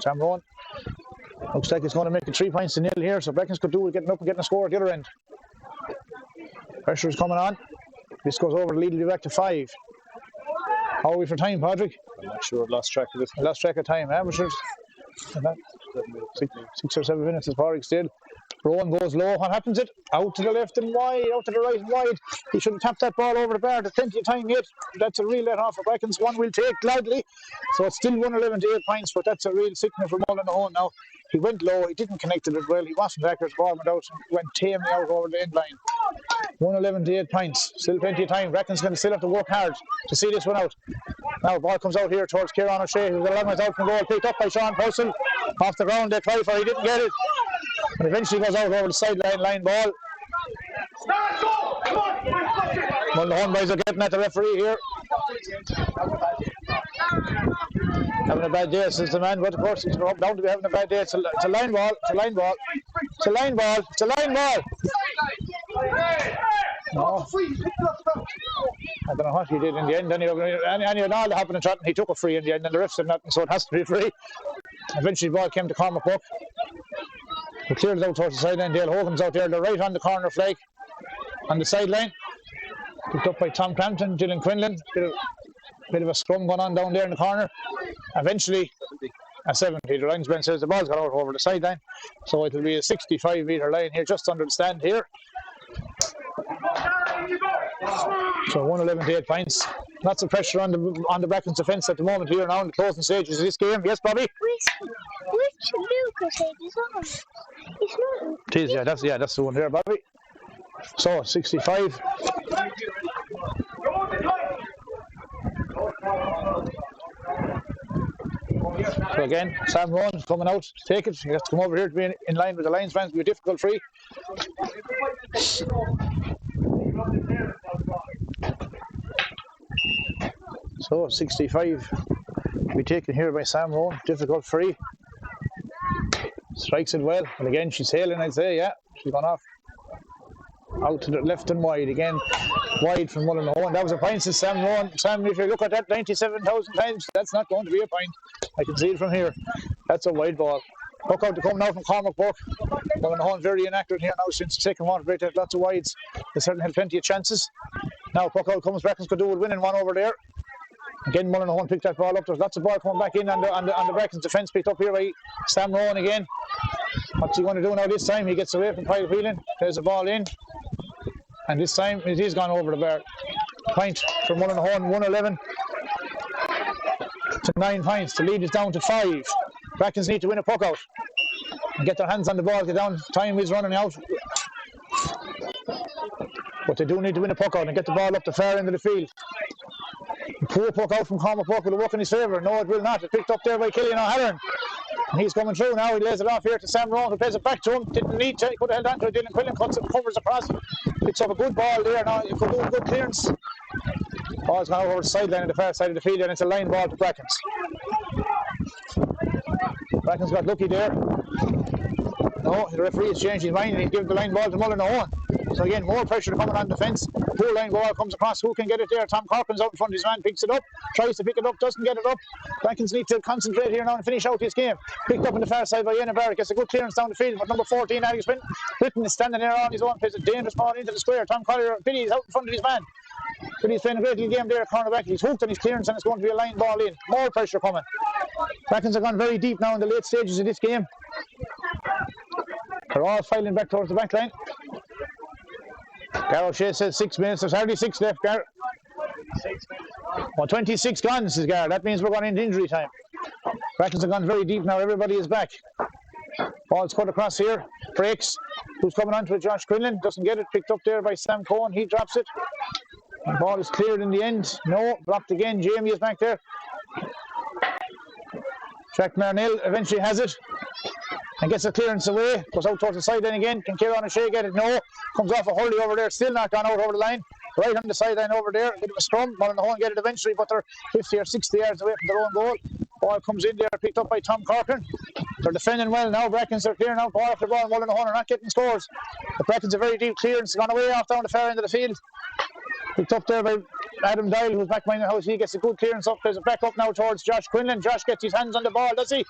Sam Rowan. Looks like it's going to make it 3 points to nil here. So Brackens could do with getting up and getting a score at the other end. Pressure is coming on. This goes over. The lead will be back to 5. How are we for time, Patrick? I'm not sure. I've lost track of it. I lost track of time. Amateurs. 6 or 7 minutes is Patrick still. Rowan goes low. What happens? It out to the left and wide, out to the right and wide. He should have tapped that ball over the bar. There's plenty of time yet. That's a real let off for Brackens. One will take gladly. So it's still 111 to 8 points, but that's a real signal for Mullinahone now. He went low. He didn't connect it well. He wasn't accurate. The ball went out. Went tamely out over the end line. 111 to 8 points. Still plenty of time. Brackens going to still have to work hard to see this one out. Now the ball comes out here towards Kieran O'Shea, who's a long way out from goal. Picked up by Sean Purcell. Off the ground. They try for. He didn't get it. And eventually goes out over the sideline line ball. Mullinahone boys are getting at the referee here. Having a bad day, says the man, but of course he's down to be having a bad day. It's a line ball. It's a line ball. It's a line ball. It's a line ball. No. I don't know what he did in the end. Anyway, all that happened in Trotton. He took a free in the end, and the ref said nothing, so it has to be free. Eventually, the ball came to Cormac Buck. He cleared it out towards the sideline. Dale Hogan's out there. They're right on the corner flag on the sideline. Picked up by Tom Crampton, Dylan Quinlan. Bit of a scrum going on down there in the corner. Eventually, at 70, the linesman says the ball's got out over the sideline. So it'll be a 65-metre line here, just under the stand here. So 111 to 8 points. Lots of pressure on the Brackens defence at the moment here now in the closing stages of this game. Yes, Bobby? Which Lucas head is on? It's not. It is, yeah, that's the one there, Bobby. So 65. So again, Sam Rowan's coming out to take it. He has to come over here to be in line with the linesman. It's going to be a difficult free. So So 65 to be taken here by Sam Rowan. Difficult free. Strikes it well. And again, she's sailing, I'd say. Yeah, she's gone off. Out to the left and wide again. Wide from Mullinahone. That was a point to Sam Rowan. Sam, if you look at that 97,000 times, that's not going to be a point. I can see it from here. That's a wide ball. Puck out to come now from Cormac Burke. Mullinahone very inaccurate here now since the second water break. There's lots of wides. They certainly had plenty of chances. Now puck out comes. Brackens could do with winning one over there. Again, Mullinahone picked that ball up. There's lots of ball coming back in on the Brackens defence, picked up here by Sam Rowan again. What's he going to do now this time? He gets away from Kyle Whelan. There's the ball in. And this time it is gone over the bar. Point for Mullinahone, 111 to 9 points. The lead is down to 5. Brackens need to win a puck out and get their hands on the ball, get down. Time is running out. But they do need to win a puck out and get the ball up the far end of the field. Poor puck out from Cormac Burke will work in his favour. No, it will not. It's picked up there by Killian O'Halloran. And he's coming through now. He lays it off here to Sam Rowan, who plays it back to him. Didn't need to. He could have held on to it. Dylan Quillen cuts it, covers across. Picks up a good ball there. Now you could do a good clearance. Ball's gone over the sideline on the far side of the field, and it's a line ball to Brackens. Brackens got lucky there. No, the referee has changed his mind and he's given the line ball to Mullinahone. So again, more pressure coming on defence. Poor line ball comes across. Who can get it there? Tom Corcoran's out in front of his man, picks it up, tries to pick it up, doesn't get it up. Brackens need to concentrate here now and finish out this game. Picked up on the far side by Ian Barrett. Gets a good clearance down the field, but number 14, Alex Britton is standing there on his own. Plays a dangerous ball into the square. Tom Collier, Billy is out in front of his man. Billy's playing a great little game there at cornerback. He's hooked on his clearance and it's going to be a line ball in. More pressure coming. Brackens have gone very deep now in the late stages of this game. They're all filing back towards the back line. Gar O'Shea says 6 minutes. There's hardly 6 left, Gar. 6 minutes. Well, 26 gone, says Gar. That means we're going into injury time. Brackens have gone very deep now. Everybody is back. Ball's cut across here. Breaks. Who's coming on to it? Josh Quinlan. Doesn't get it. Picked up there by Sam Cohen. He drops it. The ball is cleared in the end. No. Blocked again. Jamie is back there. Jack Marnell eventually has it. And gets a clearance away, goes out towards the sideline again. Can Kieran O'Shea get it? No. Comes off a hurley over there, still not gone out over the line. Right on the sideline over there, a bit of a scrum. Mullinahone get it eventually, but they're 50 or 60 yards away from their own goal. Ball comes in there, picked up by Tom Corcoran. They're defending well now. Brackens are clearing out ball after ball. Mullinahone are not getting scores. The Brackens a very deep clearance, gone away off down the far end of the field. Picked up there by Adam Dial, who's back behind the house. He gets a good clearance up. There's a back up now towards Josh Quinlan. Josh gets his hands on the ball, does he?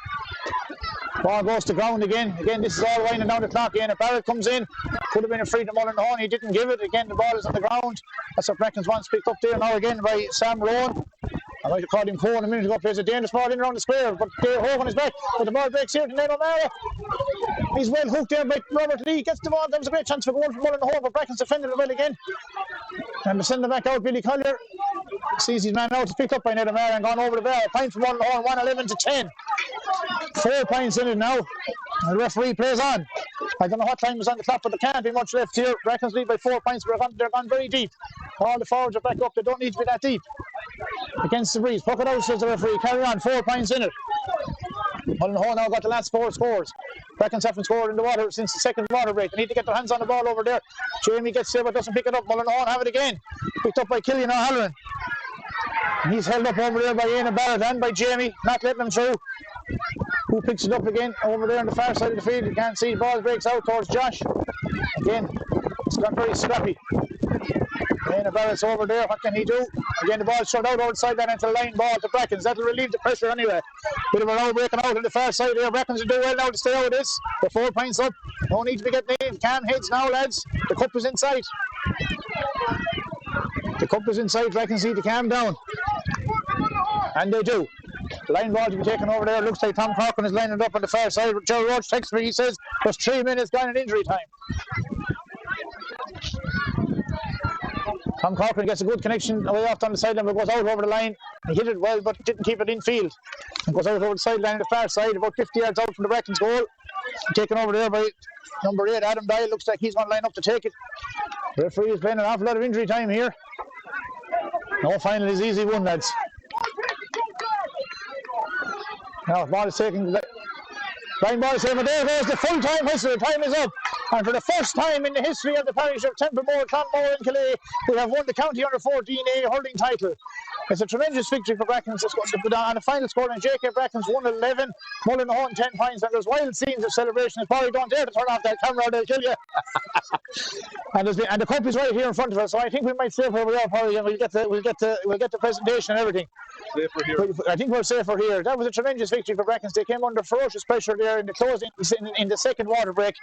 Ball goes to ground again. Again, this is all winding down the clock again. Barrett comes in. Could have been a free to Mullinahone. He didn't give it. Again, the ball is on the ground. That's what Brackens wants picked up there now again by Sam Rowan. I might have called him Cohen a minute ago. Plays a dangerous ball in around the square, but Hogan is back. But the ball breaks here to Ned O'Mara. He's well hooked there by Robert Lee. Gets the ball. That was a great chance for goal from Mullinahone, but Brackens defended it well again. And they send it back out. Billy Collier sees his man out. It's picked up by Ned O'Mara and gone over the bar. A point for Mullinahone, 111 to 10. 4 points in it now. And the referee plays on. I don't know what time is on the clock, but there can't be much left here. Brackens lead by 4 points. They're gone very deep. All the forwards are back up. They don't need to be that deep. Against the breeze. Puck it out, says the referee. Carry on. 4 points in it. Mullinahone now got the last 4 scores. Brackens haven't scored in the water since the second water break. They need to get their hands on the ball over there. Jamie gets there but doesn't pick it up. Mullinahone have it again. Picked up by Killian O'Halloran. He's held up over there by Ian Barrett and by Jamie. Not letting him through. Who picks it up again over there on the far side of the field? You can't see. Ball breaks out towards Josh. Again, it's gone very scrappy. Ian Barrett's over there. What can he do? Again, the ball shot out over the sideline into the line ball to Brackens. That'll relieve the pressure anyway. Bit of a row breaking out on the far side here. Brackens will do well now to stay out of this. They're 4 points up. No need to be getting in. Calm heads now, lads. The cup is in sight. The cup is in sight. Brackens need to calm down. And they do. The line ball to be taken over there. Looks like Tom Corcoran is lining it up on the far side. Joe Roach texts me. He says there's 3 minutes gone in injury time. Tom Corcoran gets a good connection away off down the sideline, but goes out over the line. He hit it well, but didn't keep it in field. And goes out over the sideline on the far side, about 50 yards out from the Brackens goal. Taken over there by number 8, Adam Dial. Looks like he's going to line up to take it. The referee is playing an awful lot of injury time here. No final is easy one, lads. Now, ball is taken. Line ball is taken, but there goes the full time whistle. The time is up. And for the first time in the history of the parish of Templemore, Clonmore and Calais, we have won the county under 14A hurling title. It's a tremendous victory for Brackens. On the final score, and JK Brackens 1-11, Mullinahone 10 points, and there's wild scenes of celebration. You probably don't dare to turn off that camera or they'll kill you. And the cup is right here in front of us, so I think we might stay where we are, probably, and we'll get the presentation and everything. Safer here. I think we're safer here. That was a tremendous victory for Brackens. They came under ferocious pressure there in the closing, in the second water break.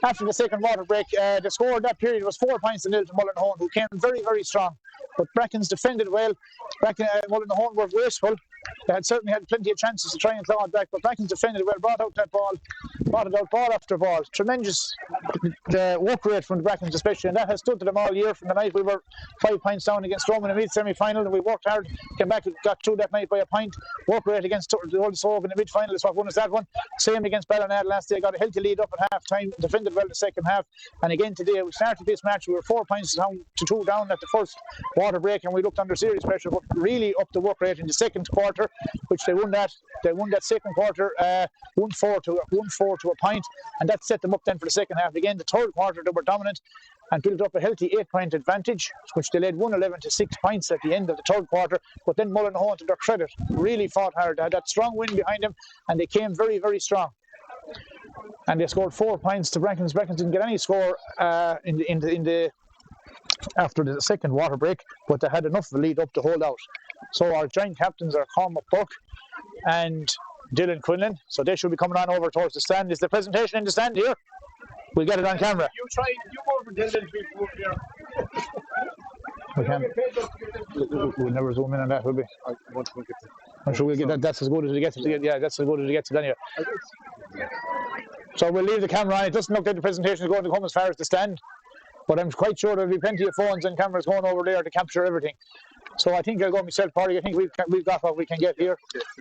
After the second water break, the score in that period was 4 points to nil to Mullinahone, who came very, very strong. But Brackens defended well. Mullinahone were wasteful. They had certainly had plenty of chances to try and claw it back, but Brackens defended well, brought out that ball, brought it out ball after ball. Tremendous work rate from the Brackens especially, and that has stood to them all year. From the night we were 5 points down against Rome in the mid-semi-final, and we worked hard, came back, got through that night by a point. Work rate against the Old Soak in the mid-final is what won us that one. Same against Ballina last day, got a healthy lead up at half-time, defended well the second half, and again today we started this match, we were 4 points down to 2 down at the first water break, and we looked under serious pressure, but really up the work rate in the second quarter, which they won that second quarter 1-4 to a point, and that set them up then for the second half. Again, the third quarter they were dominant and built up a healthy 8-point advantage, which they led 1-11 to 6 points at the end of the third quarter. But then Mullinahone, to their credit, really fought hard. They had that strong wind behind them, and they came very, very strong. And they scored 4 points to Brackens. Brackens didn't get any score after the second water break, but they had enough of a lead up to hold out. So our joint captains are Cormac Burke and Dylan Quinlan, so they should be coming on over towards the stand. Is the presentation in the stand here? We'll get it on camera. You go over Dylan before here. We can. We'll never zoom in on that, will we? I'm sure we'll get that. That's as good as it gets. Yeah, that's as good as it gets anyway. So we'll leave the camera on. It doesn't look like the presentation is going to come as far as the stand, but I'm quite sure there'll be plenty of phones and cameras going over there to capture everything. So I think I'll go myself, Party. I think we've got what we can get here.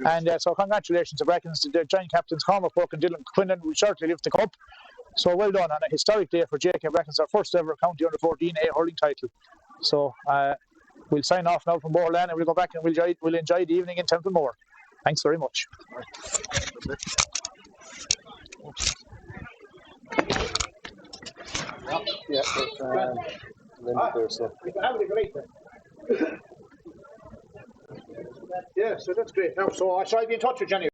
And so congratulations to Brackens, the joint captains Cormac Burke and Dylan Quinlan, will shortly lift the cup. So well done on a historic day for JK Brackens, our first ever county under 14A hurling title. So we'll sign off now from Borland, and we'll go back and we'll enjoy the evening in Templemore. Thanks very much. Yeah, so that's great. Now, so I shall be in touch with Jenny.